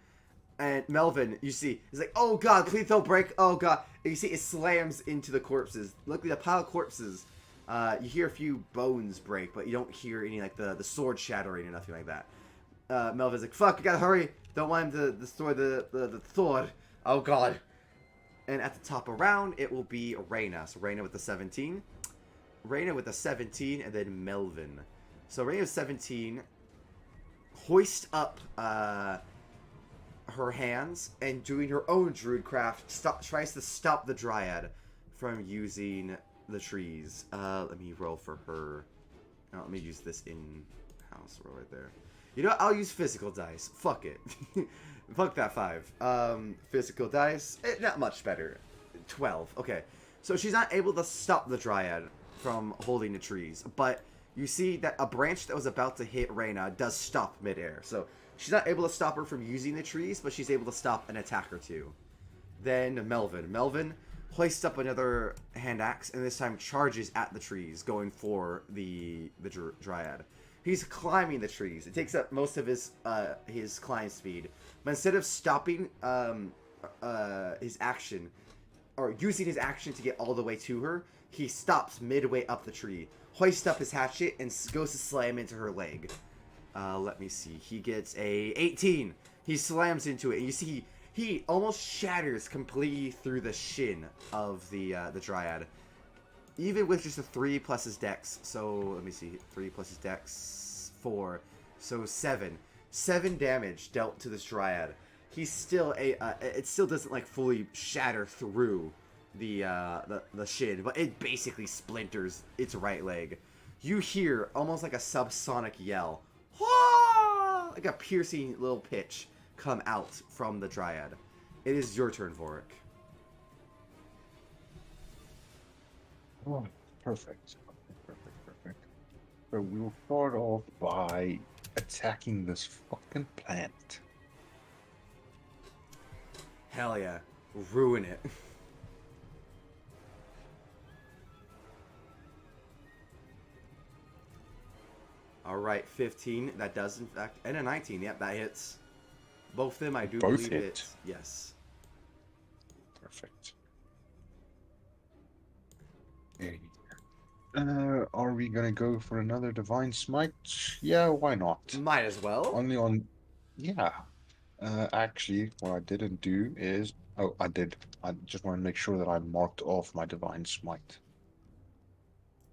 S1: And Melvin, you see, he's like, oh god, please don't break. Oh god. And you see it slams into the corpses. Look at the pile of corpses. You hear a few bones break, but you don't hear any, like, the sword shattering or nothing like that. Melvin's like, fuck, we gotta hurry. Don't want him to destroy the sword. Oh god. And at the top of round, it will be Reyna. So Reyna with the 17. Reyna with the 17, and then Melvin. So Reyna with 17, hoist up her hands, and doing her own druidcraft, tries to stop the Dryad from using the trees. Let me roll for her. Oh, let me use this in-house roll right there. You know what? I'll use physical dice. Fuck it. Fuck that 5. Physical dice, not much better. 12. Okay. So she's not able to stop the Dryad from holding the trees, but you see that a branch that was about to hit Reyna does stop midair. So she's not able to stop her from using the trees, but she's able to stop an attack or two. Then Melvin. Melvin hoists up another hand axe, and this time charges at the trees, going for the Dryad. He's climbing the trees. It takes up most of his climb speed. But instead of stopping his action, or using his action to get all the way to her, he stops midway up the tree, hoists up his hatchet, and goes to slam into her leg. Let me see. He gets a 18. He slams into it, and you see he almost shatters completely through the shin of the Dryad. Even with just a 3 plus his dex. So, let me see. 3 plus his dex. 4. So, 7. 7 damage dealt to this Dryad. He's still it still doesn't, like, fully shatter through the shin, but it basically splinters its right leg. You hear almost like a subsonic yell. Like a piercing little pitch come out from the Dryad. It is your turn, Vorik.
S3: Oh, perfect. Perfect. So we'll start off by attacking this fucking plant.
S1: Hell yeah. Ruin it. Alright, 15. That does, in fact. And a 19. Yep, that hits. Both of them, I do
S3: Both
S1: believe
S3: hit.
S1: it. Yes.
S3: Perfect. Okay. Are we gonna go for another Divine Smite? Yeah, why not?
S1: Might as well.
S3: Only on... Yeah. Actually, what I didn't do is... Oh, I did. I just want to make sure that I marked off my Divine Smite.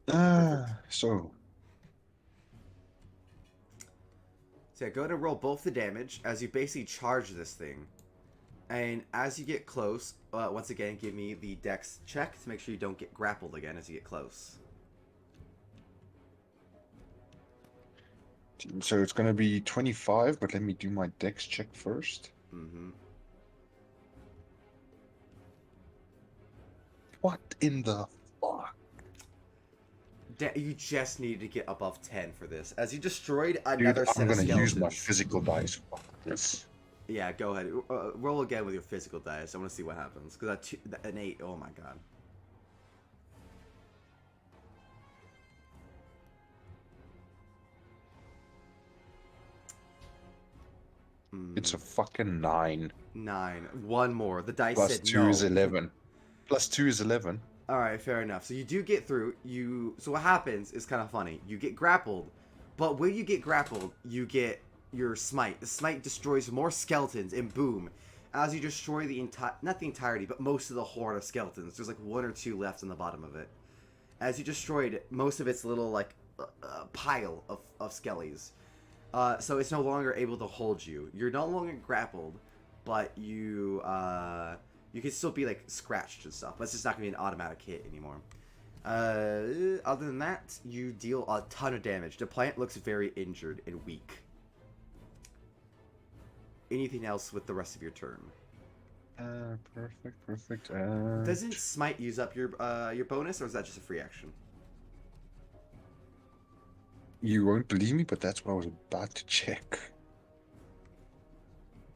S1: Perfect.
S3: So...
S1: So yeah, go ahead and roll both the damage as you basically charge this thing. And as you get close, once again, give me the dex check to make sure you don't get grappled again as you get close.
S3: So it's gonna be 25, but let me do my dex check first.
S1: Mm-hmm.
S3: What in the fuck?
S1: You just needed to get above 10 for this. As you destroyed
S3: Dude,
S1: another set
S3: I'm
S1: of
S3: gonna
S1: skeletons.
S3: use my physical dice. Fuck this.
S1: Yeah, go ahead. Roll again with your physical dice. I want to see what happens. Because an 8, oh my god.
S3: It's a fucking 9.
S1: 9. One more. The dice
S3: Plus
S1: said
S3: 2
S1: no.
S3: is 11. Plus 2 is 11.
S1: Alright, fair enough. So you do get through. So what happens is kind of funny. You get grappled, but when you get grappled, you get your smite. The smite destroys more skeletons, and boom. As you destroy not the entirety, but most of the horde of skeletons. There's like 1 or 2 left on the bottom of it. As you destroyed most of its little, like, pile of skellies. So it's no longer able to hold you. You're no longer grappled, but you can still be, like, scratched and stuff. But it's just not going to be an automatic hit anymore. Other than that, you deal a ton of damage. The plant looks very injured and weak. anything else with the rest of your turn.
S3: Perfect.
S1: Doesn't Smite use up your bonus, or is that just a free action?
S3: You won't believe me, but that's what I was about to check.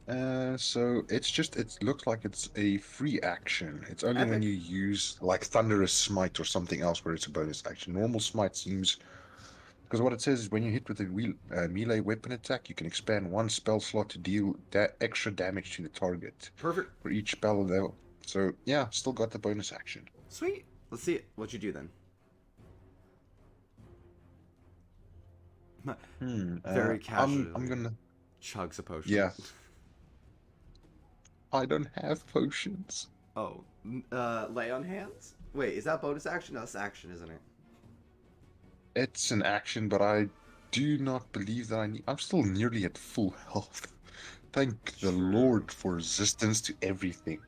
S3: So it looks like it's a free action. It's only when
S1: Epic.
S3: you use like Thunderous Smite or something else where it's a bonus action. Normal Smite seems because what it says is when you hit with a melee weapon attack, you can expand one spell slot to deal extra damage to the target
S1: Perfect.
S3: for each spell level. So yeah, still got the bonus action.
S1: Sweet. Let's see it. What you do then? Very
S3: I'm
S1: casually
S3: gonna
S1: chugs a potion.
S3: yeah. I don't have potions.
S1: Oh, lay on hands. Wait, is that bonus action? No, that's action, isn't it?
S3: It's an action, but I do not believe that I need. I'm still nearly at full health. Thank the
S1: True.
S3: Lord for resistance to everything.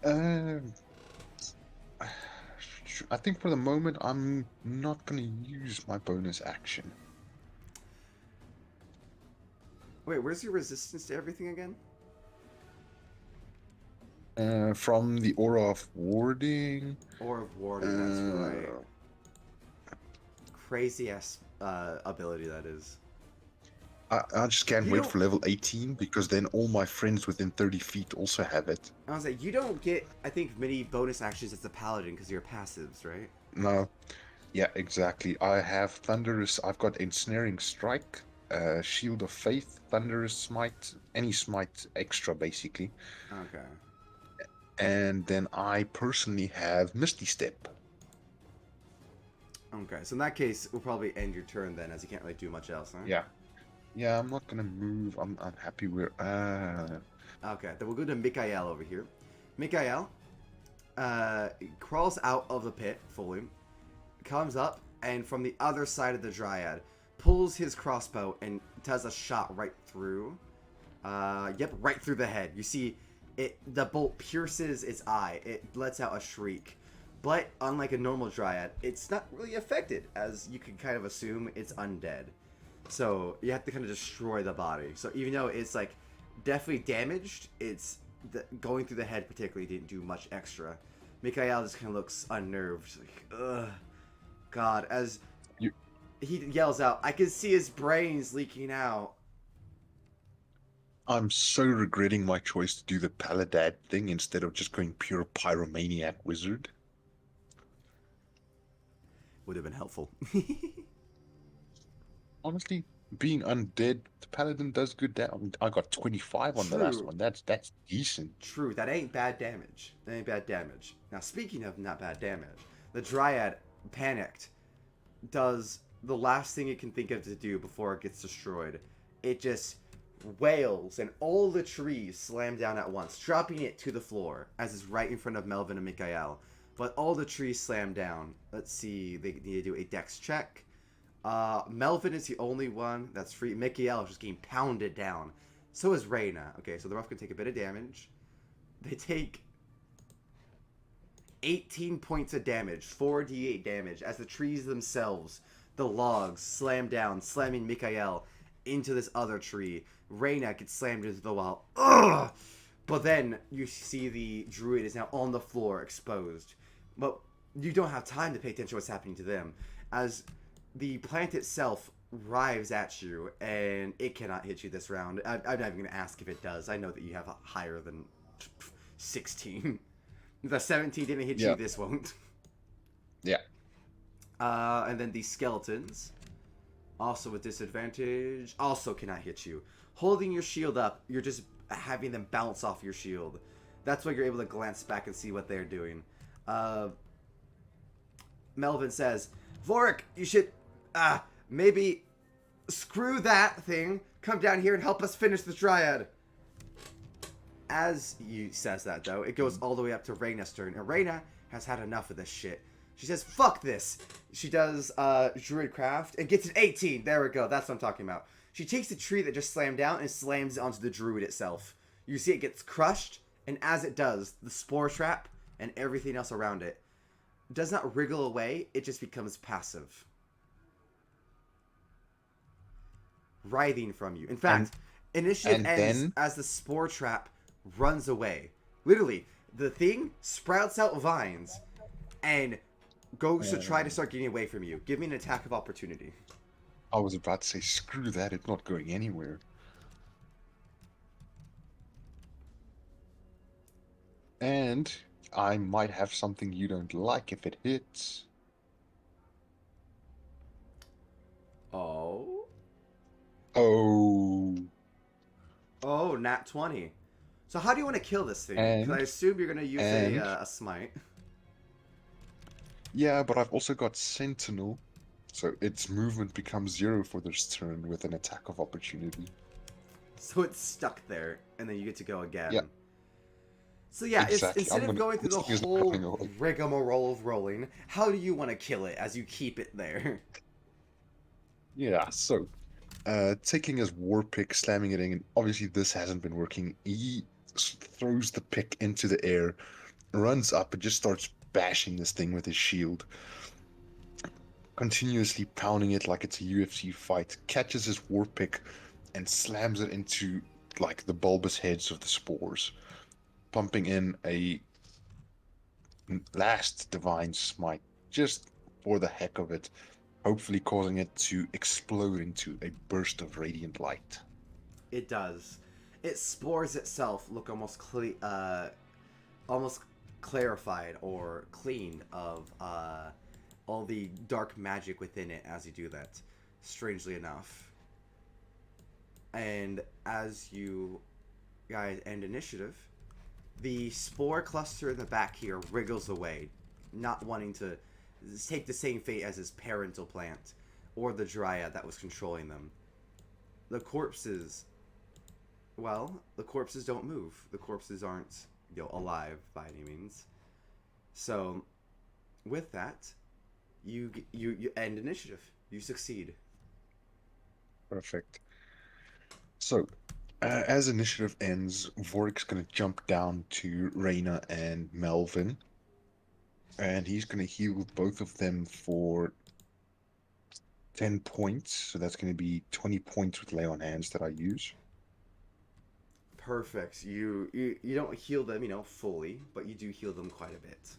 S3: Um, I think for the moment I'm not gonna use my bonus action.
S1: Wait, where's your resistance to everything again?
S3: From the aura of warding.
S1: Or of warding, that's right.
S3: Uh,
S1: Crazy ass ability that is.
S3: I just can't
S1: You
S3: wait
S1: don't.
S3: for level 18 because then all my friends within 30 feet also have it.
S1: I was like, you don't get. I think many bonus actions as a paladin because you're passives, right?
S3: No, yeah, exactly. I have Thunderous. I've got Ensnaring Strike, Shield of Faith, Thunderous Smite, any smite extra basically.
S1: Okay.
S3: And then I personally have Misty Step.
S1: Okay, so in that case, we'll probably end your turn then, as you can't really do much else, huh?
S3: Yeah. Yeah, I'm not gonna move. I'm happy where
S1: Okay, then we'll go to Mikael over here. Mikael crawls out of the pit fully, comes up, and from the other side of the Dryad, pulls his crossbow and does a shot right through. Yep, right through the head. You see, the bolt pierces its eye. It lets out a shriek. But unlike a normal Dryad, it's not really affected, as you can kind of assume it's undead. So you have to kind of destroy the body. So even though it's like definitely damaged, going through the head particularly didn't do much extra. Mikael just kind of looks unnerved, like ugh, God. As
S3: you.
S1: he yells out, I can see his brains leaking out.
S3: I'm so regretting my choice to do the Paladad thing instead of just going pure pyromaniac wizard.
S1: Would have been helpful.
S3: Honestly, being undead, the paladin does good damage. I got 25 on the last
S1: True.
S3: one. That's decent.
S1: True, that ain't bad damage. That ain't bad damage. Now, speaking of not bad damage, the Dryad, panicked, does the last thing it can think of to do before it gets destroyed. It just wails, and all the trees slam down at once, dropping it to the floor, as is right in front of Melvin and Mikael. But all the trees slam down. Let's see, they need to do a dex check. Melvin is the only one that's free. Mikael is just getting pounded down. So is Reyna. Okay, so the rough can take a bit of damage. They take 18 points of damage, 4d8 damage, as the trees themselves, the logs, slam down, slamming Mikael into this other tree. Reyna gets slammed into the wall. Ugh! But then you see the druid is now on the floor, exposed. But you don't have time to pay attention to what's happening to them, as the plant itself rives at you, and it cannot hit you this round. I'm not even going to ask if it does. I know that you have a higher than 16. The 17 didn't hit you, this won't.
S3: Yeah.
S1: And then the skeletons, also with disadvantage, also cannot hit you. Holding your shield up, you're just having them bounce off your shield. That's why you're able to glance back and see what they're doing. Melvin says, Vorik, you should, maybe screw that thing. Come down here and help us finish the Dryad. As he says that, though, it goes all the way up to Reyna's turn. And Reyna has had enough of this shit. She says, fuck this. She does Druidcraft and gets an 18. There we go. That's what I'm talking about. She takes the tree that just slammed down and slams it onto the Druid itself. You see it gets crushed, and as it does, the Spore Trap and everything else around it does not wriggle away. It just becomes passive. writhing from you. In
S3: And
S1: fact, initiative
S3: and
S1: ends
S3: then
S1: as the spore trap runs away. Literally, the thing sprouts out vines and goes to try to start getting away from you. Give me an attack of opportunity.
S3: I was about to say, screw that, it's not going anywhere. And I might have something you don't like if it hits.
S1: Oh.
S3: Oh.
S1: Oh, nat 20. So how do you want to kill this thing? Because I
S3: And,
S1: assume you're going to use
S3: and,
S1: a smite.
S3: yeah, but I've also got Sentinel, so its movement becomes 0 for this turn with an attack of opportunity.
S1: So it's stuck there, and then you get to go again.
S3: Yeah,
S1: So yeah, it's,
S3: exactly.
S1: instead of going through
S3: This
S1: the
S3: thing is not
S1: whole
S3: running away.
S1: rigmarole of rolling, how do you want to kill it as you keep it there?
S3: Yeah, so, taking his war pick, slamming it in, and obviously this hasn't been working. He throws the pick into the air, runs up, and just starts bashing this thing with his shield, continuously pounding it like it's a UFC fight, catches his war pick and slams it into like the bulbous heads of the spores, pumping in a last divine smite just for the heck of it, hopefully causing it to explode into a burst of radiant light.
S1: It does. It spores itself look almost clarified or clean of all the dark magic within it as you do that. Strangely enough. And as you guys end initiative, the spore cluster in the back here wriggles away, not wanting to take the same fate as his parental plant or the dryad that was controlling them. The corpses, well, the corpses don't move. The corpses aren't, alive by any means. So, with that, you end initiative. You succeed.
S3: Perfect. So, as initiative ends, Vorik's going to jump down to Reyna and Melvin, and he's going to heal both of them for 10 points. So that's going to be 20 points with lay on hands that I use.
S1: Perfect. You don't heal them, fully, but you do heal them quite a bit.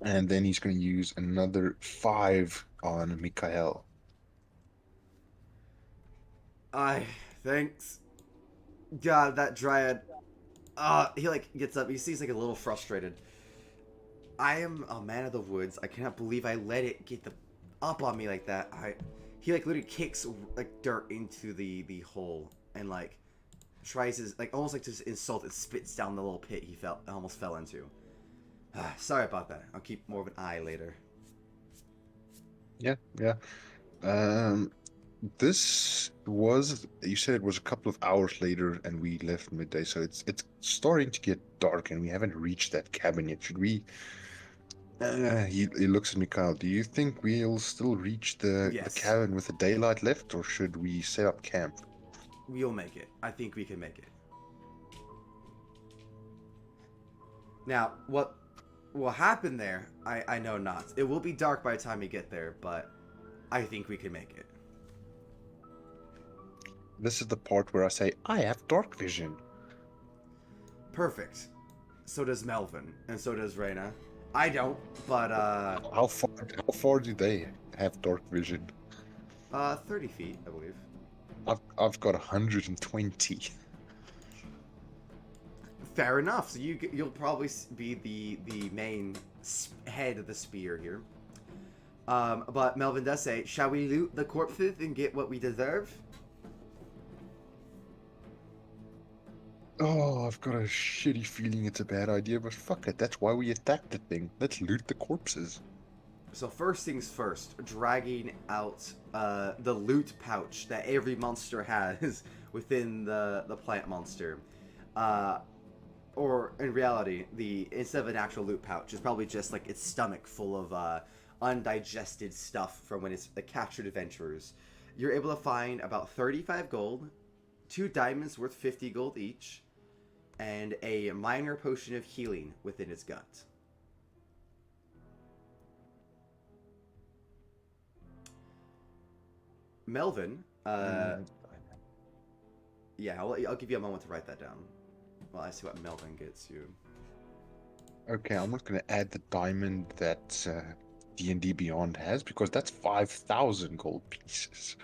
S3: And then he's going to use another 5 on Mikael.
S1: I thanks. God, that dryad. He gets up. He seems like a little frustrated. I am a man of the woods. I cannot believe I let it get up on me like that. He literally kicks dirt into the hole and tries his almost to insult. It spits down the little pit he almost fell into. Sorry about that. I'll keep more of an eye later.
S3: Yeah, yeah. Um, this was, you said it was a couple of hours later and we left midday, so it's starting to get dark and we haven't reached that cabin yet. Should we he looks at me, Kyle. Do you think we'll still reach the
S1: Yes,
S3: cabin with the daylight left, or should we set up camp?
S1: we'll make it. I think we can make it. Now, what will happen there, I know not. It will be dark by the time we get there, but I think we can make it.
S3: This is the part where I say, I have dark vision.
S1: Perfect. So does Melvin, and so does Reyna. I don't, but
S3: How far do they have dark vision?
S1: 30 feet, I believe.
S3: I've got 120.
S1: Fair enough. So you'll probably be the main head of the spear here. But Melvin does say, "Shall we loot the corpses and get what we deserve?"
S3: Oh, I've got a shitty feeling it's a bad idea, but fuck it. That's why we attacked the thing. Let's loot the corpses.
S1: So first things first, dragging out the loot pouch that every monster has within the plant monster. Or in reality, instead of an actual loot pouch, it's probably just its stomach full of undigested stuff from when it's the captured adventurers. You're able to find about 35 gold, 2 diamonds worth 50 gold each, and a minor potion of healing within its gut. Melvin, Uh, yeah, I'll give you a moment to write that down. Well, I see what Melvin gets you.
S3: Okay, I'm not going to add the diamond that D&D Beyond has because that's 5,000 gold pieces.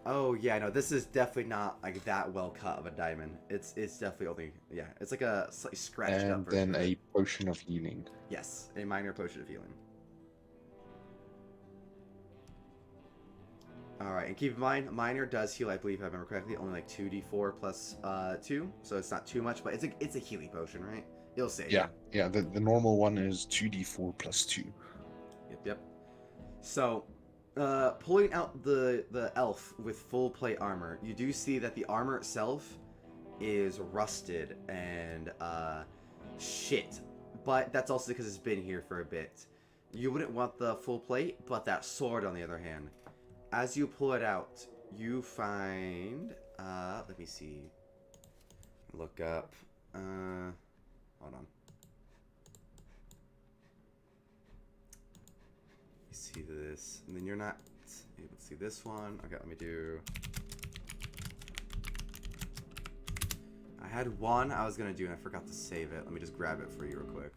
S1: Oh yeah, no, this is definitely not like that well cut of a diamond. It's definitely only it's like a slightly scratched up
S3: And
S1: version
S3: then
S1: of it.
S3: a potion of healing.
S1: Yes, a minor potion of healing. All right, and keep in mind, minor does heal. I believe, if I remember correctly, only like 2d4 plus 2, so it's not too much, but it's a healing potion, right? It'll save
S3: Yeah,
S1: you.
S3: yeah. The normal one is 2d4 plus 2.
S1: Yep. So, pulling out the elf with full plate armor, you do see that the armor itself is rusted and shit, but that's also because it's been here for a bit. You wouldn't want the full plate, but that sword, on the other hand, as you pull it out, you find. Let me see. Look up. Hold on. You see this, and then you're not able to see this one. Okay, let me do. I had one I was gonna do, and I forgot to save it. Let me just grab it for you real quick.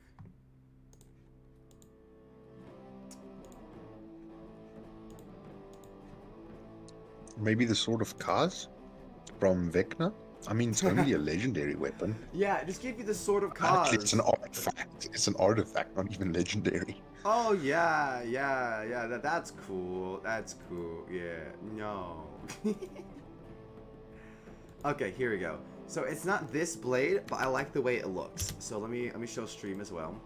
S3: Maybe the Sword of Kaz from Vecna? I mean, it's only a legendary weapon.
S1: Yeah, just give you the Sword of
S3: Actually, it's an
S1: Cause.
S3: artifact. It's an artifact, not even legendary.
S1: Oh yeah. That's cool. That's cool. Yeah. No. Okay, here we go. So it's not this blade, but I like the way it looks. So let me show stream as well.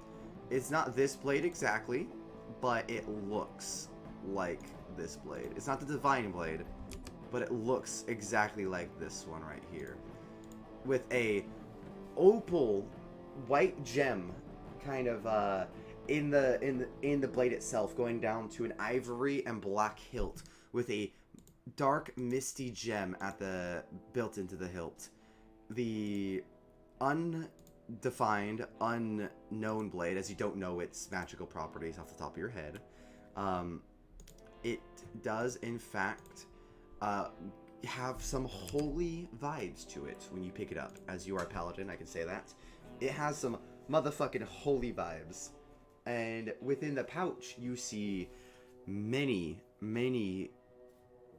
S1: It's not this blade exactly, but it looks like this blade. It's not the divine blade, but it looks exactly like this one right here, with a opal white gem kind of in the blade itself, going down to an ivory and black hilt with a dark misty gem at the built into the hilt. The undefined, unknown blade, as you don't know its magical properties off the top of your head, it does in fact have some holy vibes to it when you pick it up. As you are a paladin, I can say that. It has some motherfucking holy vibes. And within the pouch, you see many,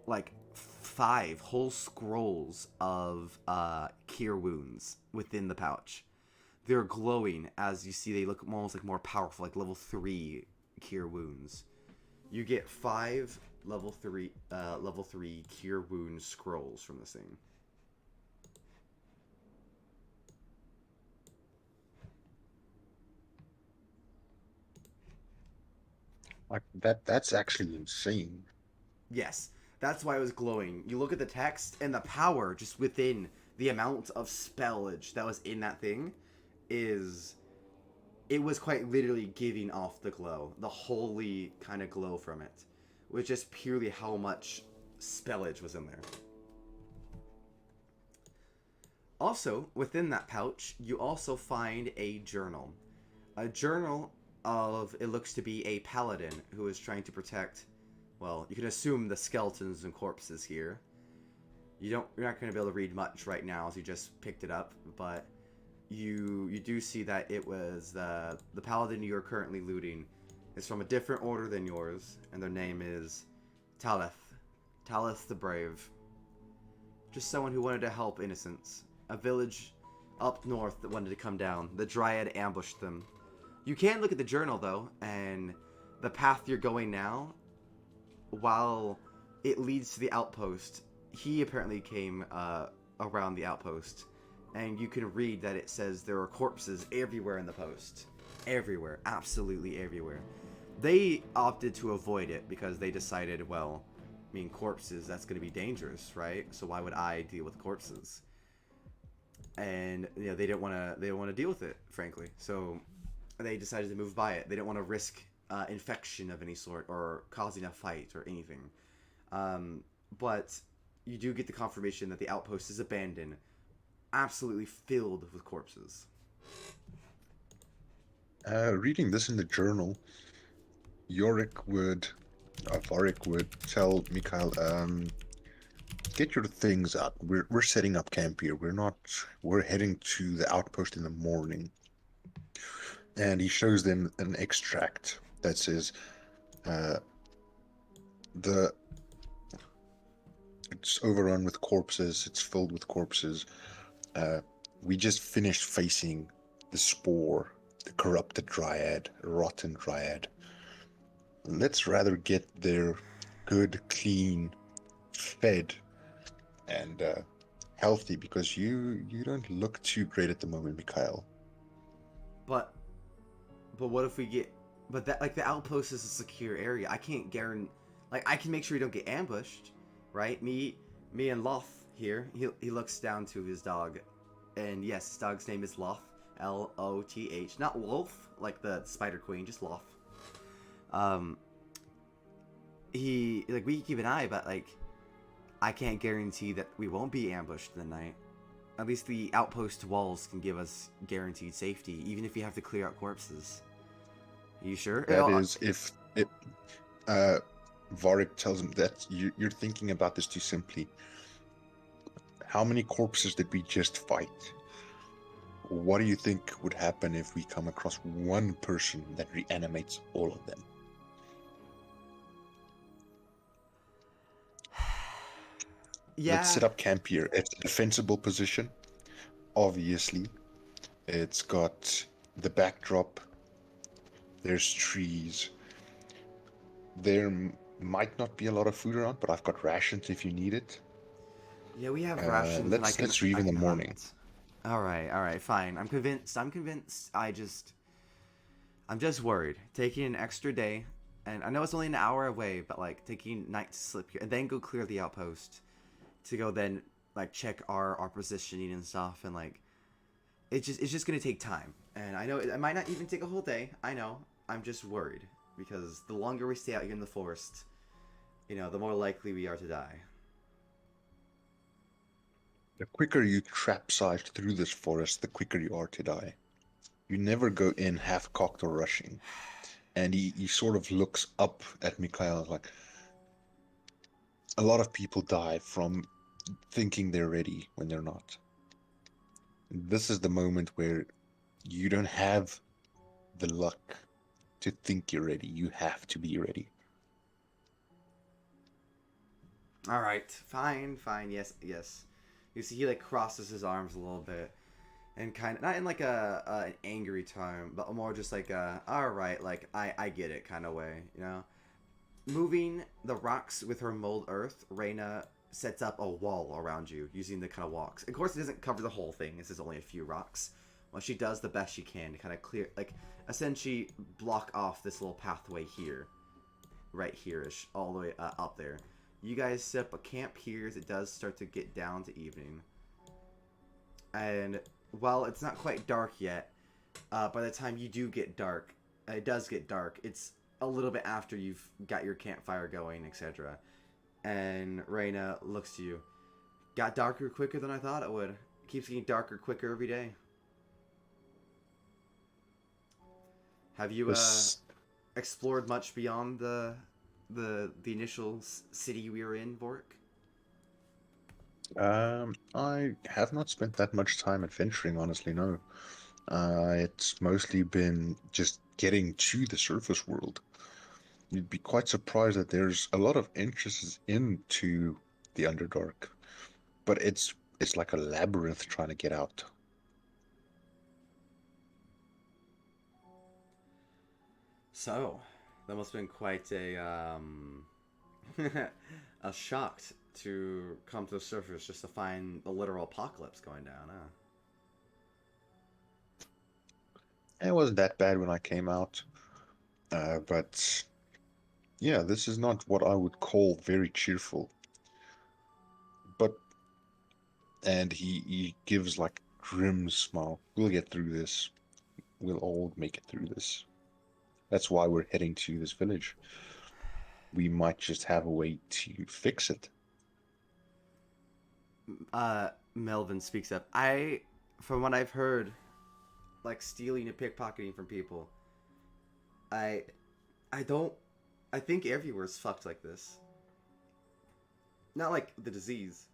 S1: like 5 whole scrolls of cure wounds within the pouch. They're glowing, as you see. They look almost like more powerful, like level 3 cure wounds. You get 5 level 3 cure wound scrolls from this thing.
S3: Like that's actually insane.
S1: Yes, that's why it was glowing. You look at the text and the power just within the amount of spellage that was in that thing is, it was quite literally giving off the glow, the holy kind of glow from it, with just purely how much spellage was in there. Also, within that pouch, you also find a journal. A journal of, it looks to be a paladin who is trying to protect, well, you can assume the skeletons and corpses here. You're not going to be able to read much right now as you just picked it up, but you do see that it was the paladin you're currently looting is from a different order than yours, and their name is Talith the Brave. Just someone who wanted to help innocents. A village up north that wanted to come down. The Dryad ambushed them. You can look at the journal, though, and the path you're going now, while it leads to the outpost, he apparently came around the outpost, and you can read that it says there are corpses everywhere in the post. Everywhere. Absolutely everywhere. They opted to avoid it because they decided, well, I mean, corpses, that's going to be dangerous, right? So why would I deal with corpses? And they didn't want to deal with it, frankly. So they decided to move by it. They didn't want to risk infection of any sort or causing a fight or anything. But you do get the confirmation that the outpost is abandoned, absolutely filled with corpses.
S3: Reading this in the journal, Varric would tell Mikhail, get your things out. We're setting up camp here. We're heading to the outpost in the morning. And he shows them an extract that says, uh, the it's overrun with corpses. It's filled with corpses. We just finished facing the spore, the corrupted dryad, rotten dryad. Let's rather get there good, clean, fed, and healthy, because you don't look too great at the moment, Mikhail.
S1: But what if we get? But that like the outpost is a secure area. I can't guarantee. Like I can make sure you don't get ambushed, right? Me and Loth here. He looks down to his dog, and yes, his dog's name is Loth. Loth, not Wolf like the Spider Queen, just Loth. He like we can keep an eye, but like I can't guarantee that we won't be ambushed in the night. At least the outpost walls can give us guaranteed safety, even if you have to clear out corpses. Are you sure?
S3: That is, if it, Varric tells him that you're thinking about this too simply. How many corpses did we just fight? What do you think would happen if we come across one person that reanimates all of them?
S1: Yeah.
S3: Let's set up camp here. It's a defensible position, obviously. It's got the backdrop. There's trees. There might not be a lot of food around, but I've got rations if you need it.
S1: Yeah, we have rations, and
S3: Let's leave in the morning.
S1: Hunt. All right, fine. I'm convinced. I'm just worried. Taking an extra day, and I know it's only an hour away, but like taking night to sleep here, and then go clear the outpost, to go then like check our positioning and stuff, and like it's just gonna take time. And I know it might not even take a whole day. I know. I'm just worried because the longer we stay out here in the forest, the more likely we are to die.
S3: The quicker you trapsize through this forest, the quicker you are to die. You never go in half-cocked or rushing. And he sort of looks up at Mikhail like, a lot of people die from thinking they're ready when they're not. This is the moment where you don't have the luck to think you're ready. You have to be ready.
S1: All right, fine, yes. You see, he like crosses his arms a little bit, and kind of not in like an angry tone, but more just like all right, like I get it kind of way, Moving the rocks with her mold earth, Reyna sets up a wall around you using the kind of walks. Of course, it doesn't cover the whole thing. This is only a few rocks. Well, she does the best she can to kind of clear, like essentially block off this little pathway here, right here-ish, all the way up there. You guys set up a camp here as it does start to get down to evening. And while it's not quite dark yet, by the time you do get dark, it does get dark. It's a little bit after you've got your campfire going, etc. And Reyna looks to you. Got darker quicker than I thought it would. It keeps getting darker quicker every day. Have you explored much beyond the initial city we were in, Vork?
S3: I have not spent that much time adventuring, honestly, no. It's mostly been just getting to the surface world. You'd be quite surprised that there's a lot of interest into the Underdark, but it's like a labyrinth trying to get out.
S1: So, that must have been quite a a shock to come to the surface just to find the literal apocalypse going down, huh?
S3: It wasn't that bad when I came out, but yeah, this is not what I would call very cheerful. But and he gives like grim smile. We'll get through this. We'll all make it through this. That's why we're heading to this village. We might just have a way to fix it.
S1: Melvin speaks up. From what I've heard, like stealing and pickpocketing from people, I think everywhere's fucked like this. Not like the disease,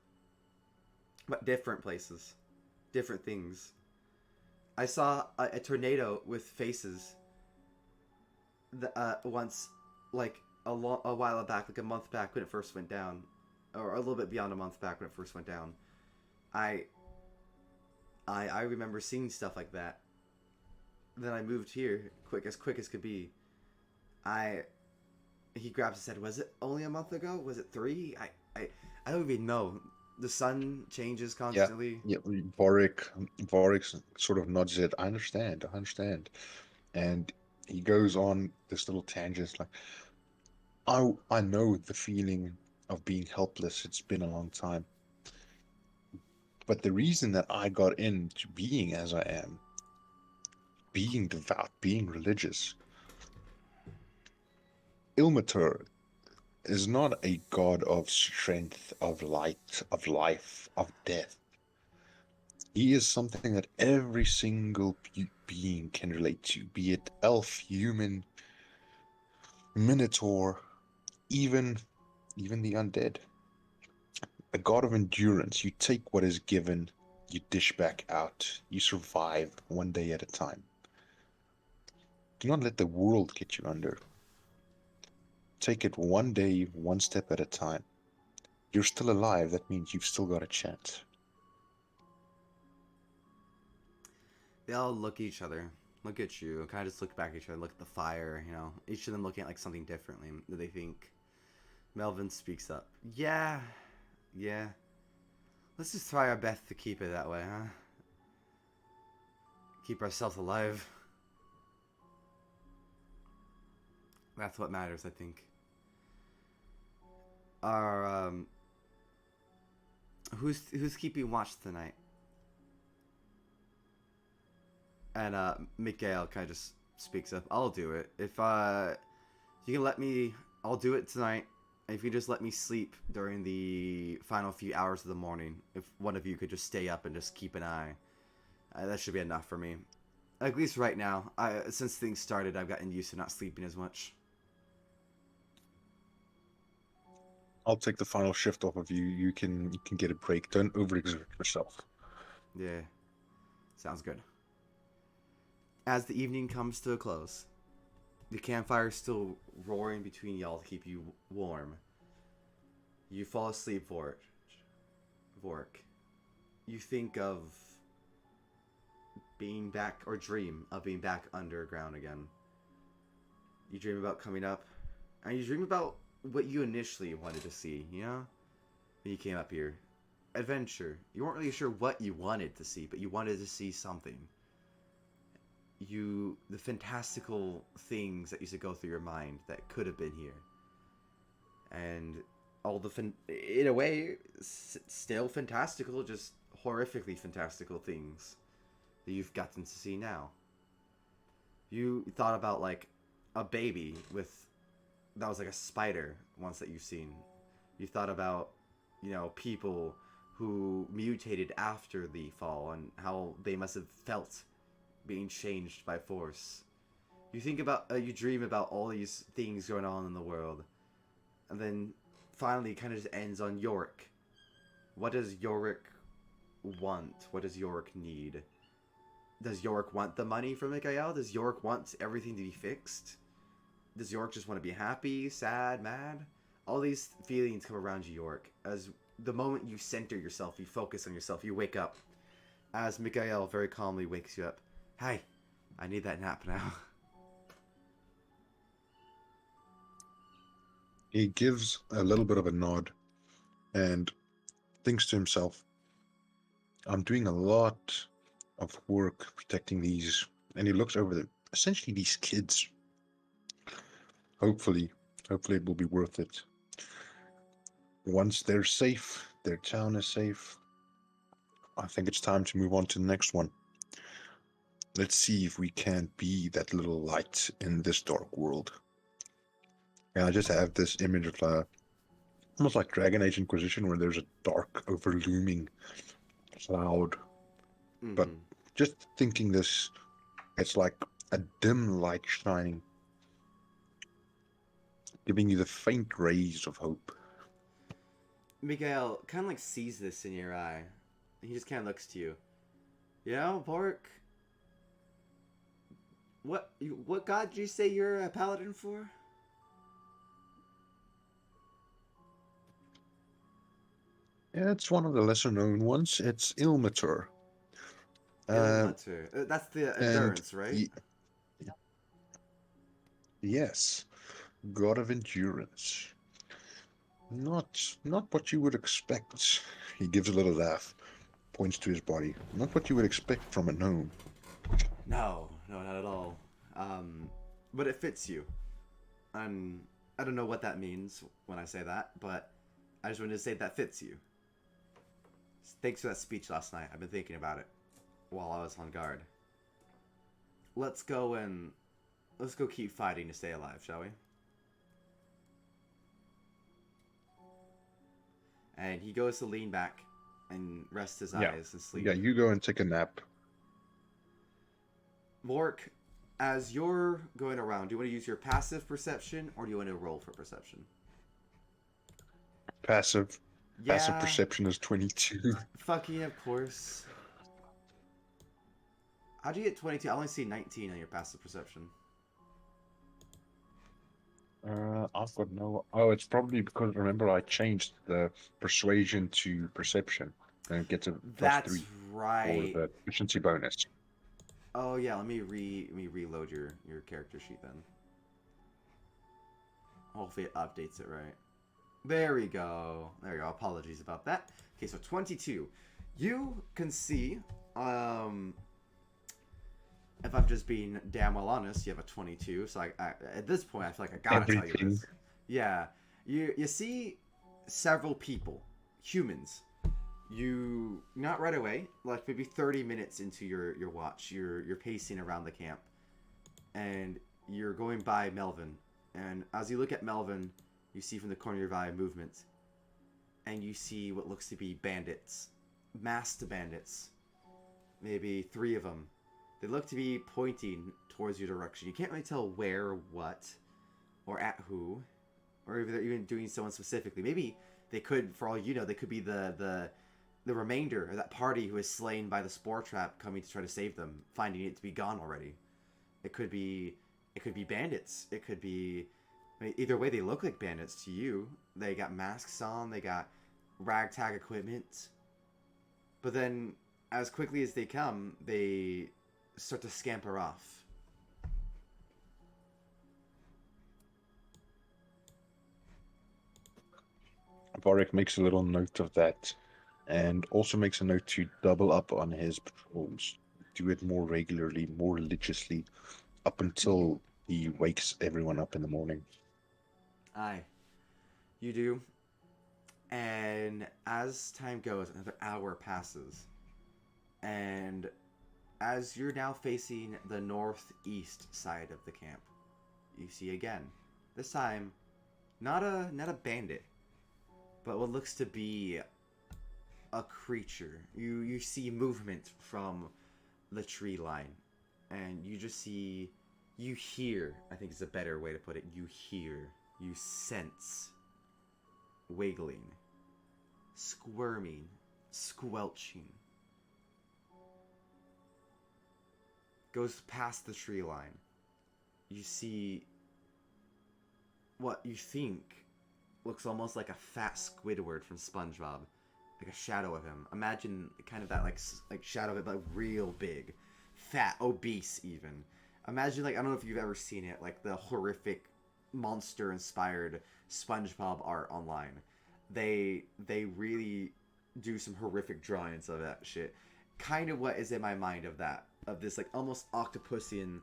S1: but different places, different things. I saw a tornado with faces once, like a while back, like a month back when it first went down, or a little bit beyond a month back when it first went down. I I remember seeing stuff like that. Then I moved here quick as could be. I He grabs his head. Was it only a month ago? Was it 3? I don't even know. The sun changes
S3: Yeah,
S1: constantly.
S3: yeah. Vorik sort of nods his head. I understand. And he goes on this little tangent like, I know the feeling of being helpless. It's been a long time. But the reason that I got into being as I am, being devout, being religious, Ilmater is not a god of strength, of light, of life, of death. He is something that every single being can relate to, be it elf, human, minotaur, even the undead. A god of endurance. You take what is given, you dish back out, you survive one day at a time. Do not let the world get you under. Take it one day, one step at a time. You're still alive, that means you've still got a chance.
S1: They all look at each other, look at you, kind of just look back at each other, look at the fire, you know, each of them looking at like something differently that they think. Melvin speaks up. Yeah, yeah. Let's just try our best to keep it that way, huh? Keep ourselves alive. That's what matters, I think. Our who's keeping watch tonight? And Mikael kind of just speaks up. I'll do it. If you can let me, I'll do it tonight. If you just let me sleep during the final few hours of the morning, if one of you could just stay up and just keep an eye, that should be enough for me. At least right now. Since things started, I've gotten used to not sleeping as much.
S3: I'll take the final shift off of you. You can get a break. Don't overexert yourself.
S1: Yeah, sounds good. As the evening comes to a close, the campfire is still roaring between y'all to keep you warm. You fall asleep, Vork. You think of being back, or dream of being back underground again. You dream about coming up, and you dream about what you initially wanted to see, you know? When you came up here. Adventure. You weren't really sure what you wanted to see, but you wanted to see something. The fantastical things that used to go through your mind that could have been here. And all the, in a way, still fantastical, just horrifically fantastical things that you've gotten to see now. You thought about, like, a baby that was like a spider once that you've seen. You thought about, people who mutated after the fall and how they must have felt being changed by force. You dream about all these things going on in the world, and then finally, it kind of just ends on Yorick. What does Yorick want? What does Yorick need? Does Yorick want the money from Mikael? Does Yorick want everything to be fixed? Does Yorick just want to be happy, sad, mad? All these feelings come around you, Yorick. As the moment you center yourself, you focus on yourself, you wake up. As Mikael very calmly wakes you up. Hi, I need that nap now.
S3: He gives a little bit of a nod and thinks to himself, I'm doing a lot of work protecting these. And he looks over them. Essentially, these kids. Hopefully, hopefully it will be worth it. Once they're safe, their town is safe, I think it's time to move on to the next one. Let's see if we can't be that little light in this dark world. And I just have this image of almost like Dragon Age Inquisition, where there's a dark, overlooming cloud. But
S1: Mm-hmm.
S3: just thinking this, it's like a dim light shining, giving you the faint rays of hope.
S1: Mikael kind of like sees this in your eye, He just kind of looks to you. You know, Bork. What god did you say you're a paladin for?
S3: Yeah, it's one of the lesser known ones. It's Ilmater.
S1: Ilmater. That's the
S3: And
S1: endurance, right?
S3: yes, god of endurance. Not what you would expect. He gives a little laugh, points to his body. Not what you would expect from a gnome.
S1: No, no, not at all. But it fits you. And I don't know what that means when I say that, but I just wanted to say that fits you. Thanks for that speech last night. I've been thinking about it while I was on guard. Let's go keep fighting to stay alive, shall we? And he goes to lean back and rest his eyes and sleep.
S3: Yeah, you go and take a nap.
S1: Vork, as you're going around, do you want to use your passive perception or do you want to roll for perception?
S3: Passive.
S1: Yeah.
S3: Passive perception is 22.
S1: Fucking of course. How'd you get 22? I only see 19 on your passive perception.
S3: I've got no. Oh, it's probably because remember I changed the persuasion to perception, and it gets a
S1: That's
S3: +3
S1: right.
S3: for the efficiency bonus.
S1: Oh yeah, let me reload your character sheet then. Hopefully it updates it right. There we go. There we go. Apologies about that. Okay, so 22. You can see, if I'm just being damn well honest, you have a 22. So I at this point, I feel like I gotta tell you this. Yeah, you see several people, humans. You not right away, like maybe 30 minutes into your watch, you're pacing around the camp, and you're going by Melvin. And as you look at Melvin, you see from the corner of your eye movement, and you see what looks to be bandits, masked bandits, maybe 3 of them. They look to be pointing towards your direction. You can't really tell where, what, or at who, or if they're even doing someone specifically. Maybe they could, for all you know, they could be the remainder of that party who is slain by the spore trap coming to try to save them, finding it to be gone already. It could be bandits. It could be, I mean, either way, they look like bandits to you. They got masks on. They got ragtag equipment. But then, as quickly as they come, they start to scamper off.
S3: BArdic makes a little note of that, and also makes a note to double up on his patrols. Do it more regularly, more religiously, up until he wakes everyone up in the morning.
S1: Aye, you do. And as time goes, another hour passes. And as you're now facing the northeast side of the camp, you see again, this time, not a bandit, but what looks to be a creature. You see movement from the tree line, and you just see, you hear, I think is a better way to put it, you sense wiggling, squirming, squelching. Goes past the tree line. You see what you think looks almost like a fat Squidward from SpongeBob, like a shadow of him. Imagine kind of that like shadow of it, but real big, fat, obese even. Imagine like, I don't know if you've ever seen it, like the horrific monster-inspired SpongeBob art online. They really do some horrific drawings of that shit. Kind of what is in my mind of that, of this like almost octopusian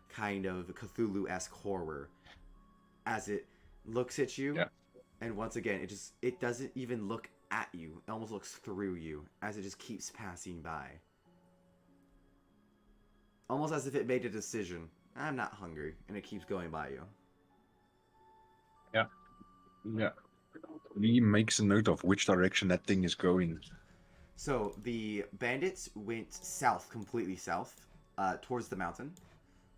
S1: kind of Cthulhu-esque horror as it looks at you.
S3: Yeah.
S1: And once again, it doesn't even look at you. It almost looks through you as it just keeps passing by. Almost as if it made a decision. I'm not hungry, and it keeps going by you.
S3: Yeah. Yeah. He makes a note of which direction that thing is going.
S1: So the bandits went south, completely south, towards the mountain.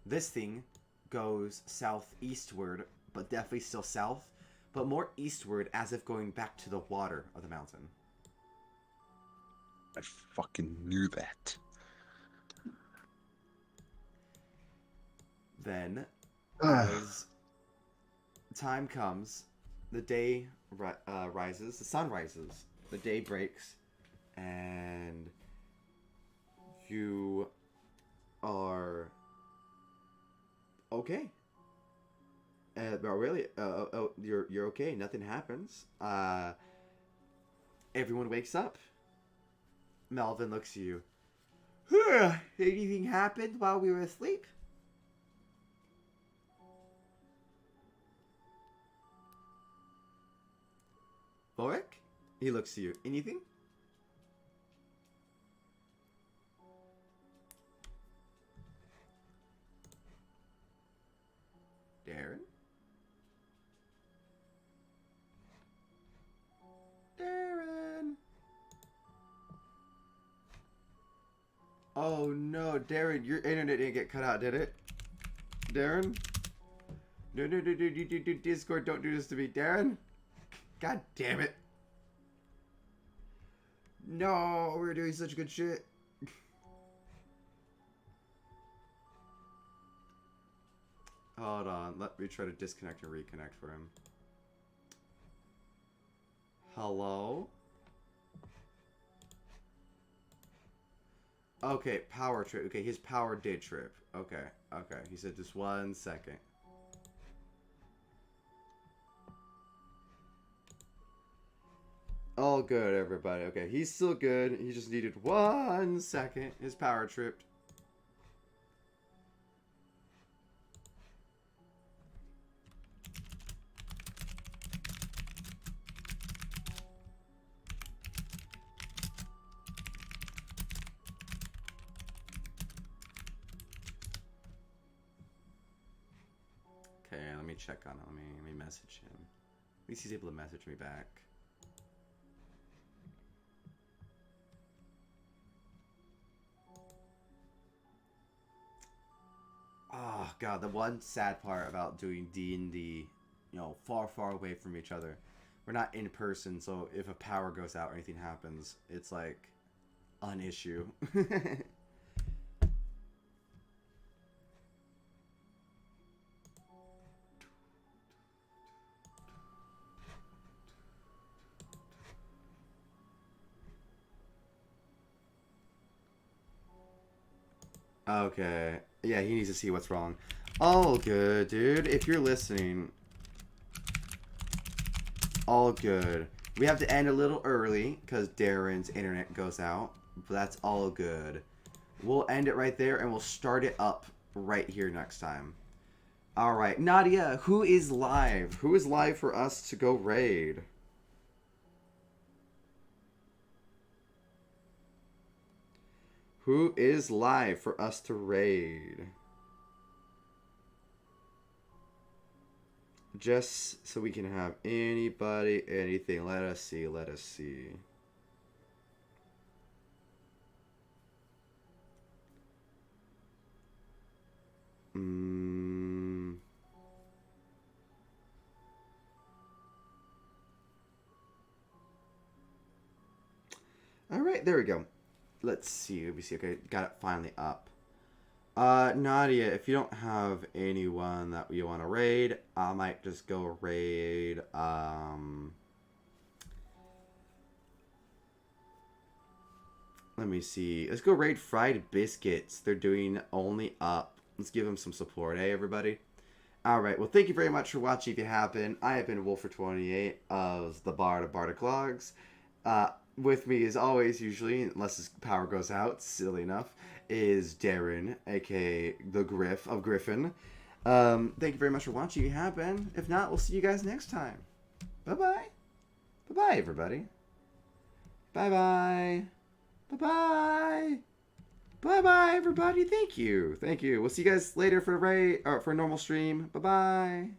S1: This thing goes southeastward, but definitely still south, but more eastward, as if going back to the water of the mountain.
S3: I fucking knew that.
S1: Then, as time comes, the day rises, the sun rises, the day breaks, and you are okay. But really, you're okay. Nothing happens. Everyone wakes up. Melvin looks at you. Anything happened while we were asleep? BArdic? He looks at you. Anything? Darren? Darren! Oh no, Darren, your internet didn't get cut out, did it? Darren? No, Discord, don't do this to me, Darren! God damn it. No, we were doing such good shit. Hold on, let me try to disconnect and reconnect for him. Hello? Okay, power trip. Okay, his power did trip. Okay, okay. He said just 1 second. All good, everybody. Okay, he's still good. He just needed 1 second. His power tripped. Okay, let me check on him. Let me message him. At least he's able to message me back. Oh god, the one sad part about doing D&D, you know, far away from each other. We're not in person, so if a power goes out or anything happens, it's like an issue. Okay. Yeah, he needs to see what's wrong. All good, dude. If you're listening, all good. We have to end a little early because Darren's internet goes out, but that's all good. We'll end it right there and we'll start it up right here next time. All right, Nadia, who is live? Who is live for us to go raid? Who is live for us to raid? Just so we can have anybody, anything. Let us see, let us see. All right, there we go. Let's see. Let me see. Okay, got it finally up. Nadia, if you don't have anyone that you want to raid, I might just go raid, let me see. Let's go raid Fried Biscuits. They're doing only up. Let's give them some support, eh, everybody? Alright, well, thank you very much for watching if you have been. I have been Wolfer28 of the Bard of Bardic Logs. With me, as always, usually, unless his power goes out, silly enough, is Darren, aka the Griff of Griffin. Thank you very much for watching if you have been. If not, we'll see you guys next time. Bye-bye. Bye-bye, everybody. Bye-bye. Bye-bye. Bye-bye, everybody. Thank you. Thank you. We'll see you guys later for a normal stream. Bye-bye.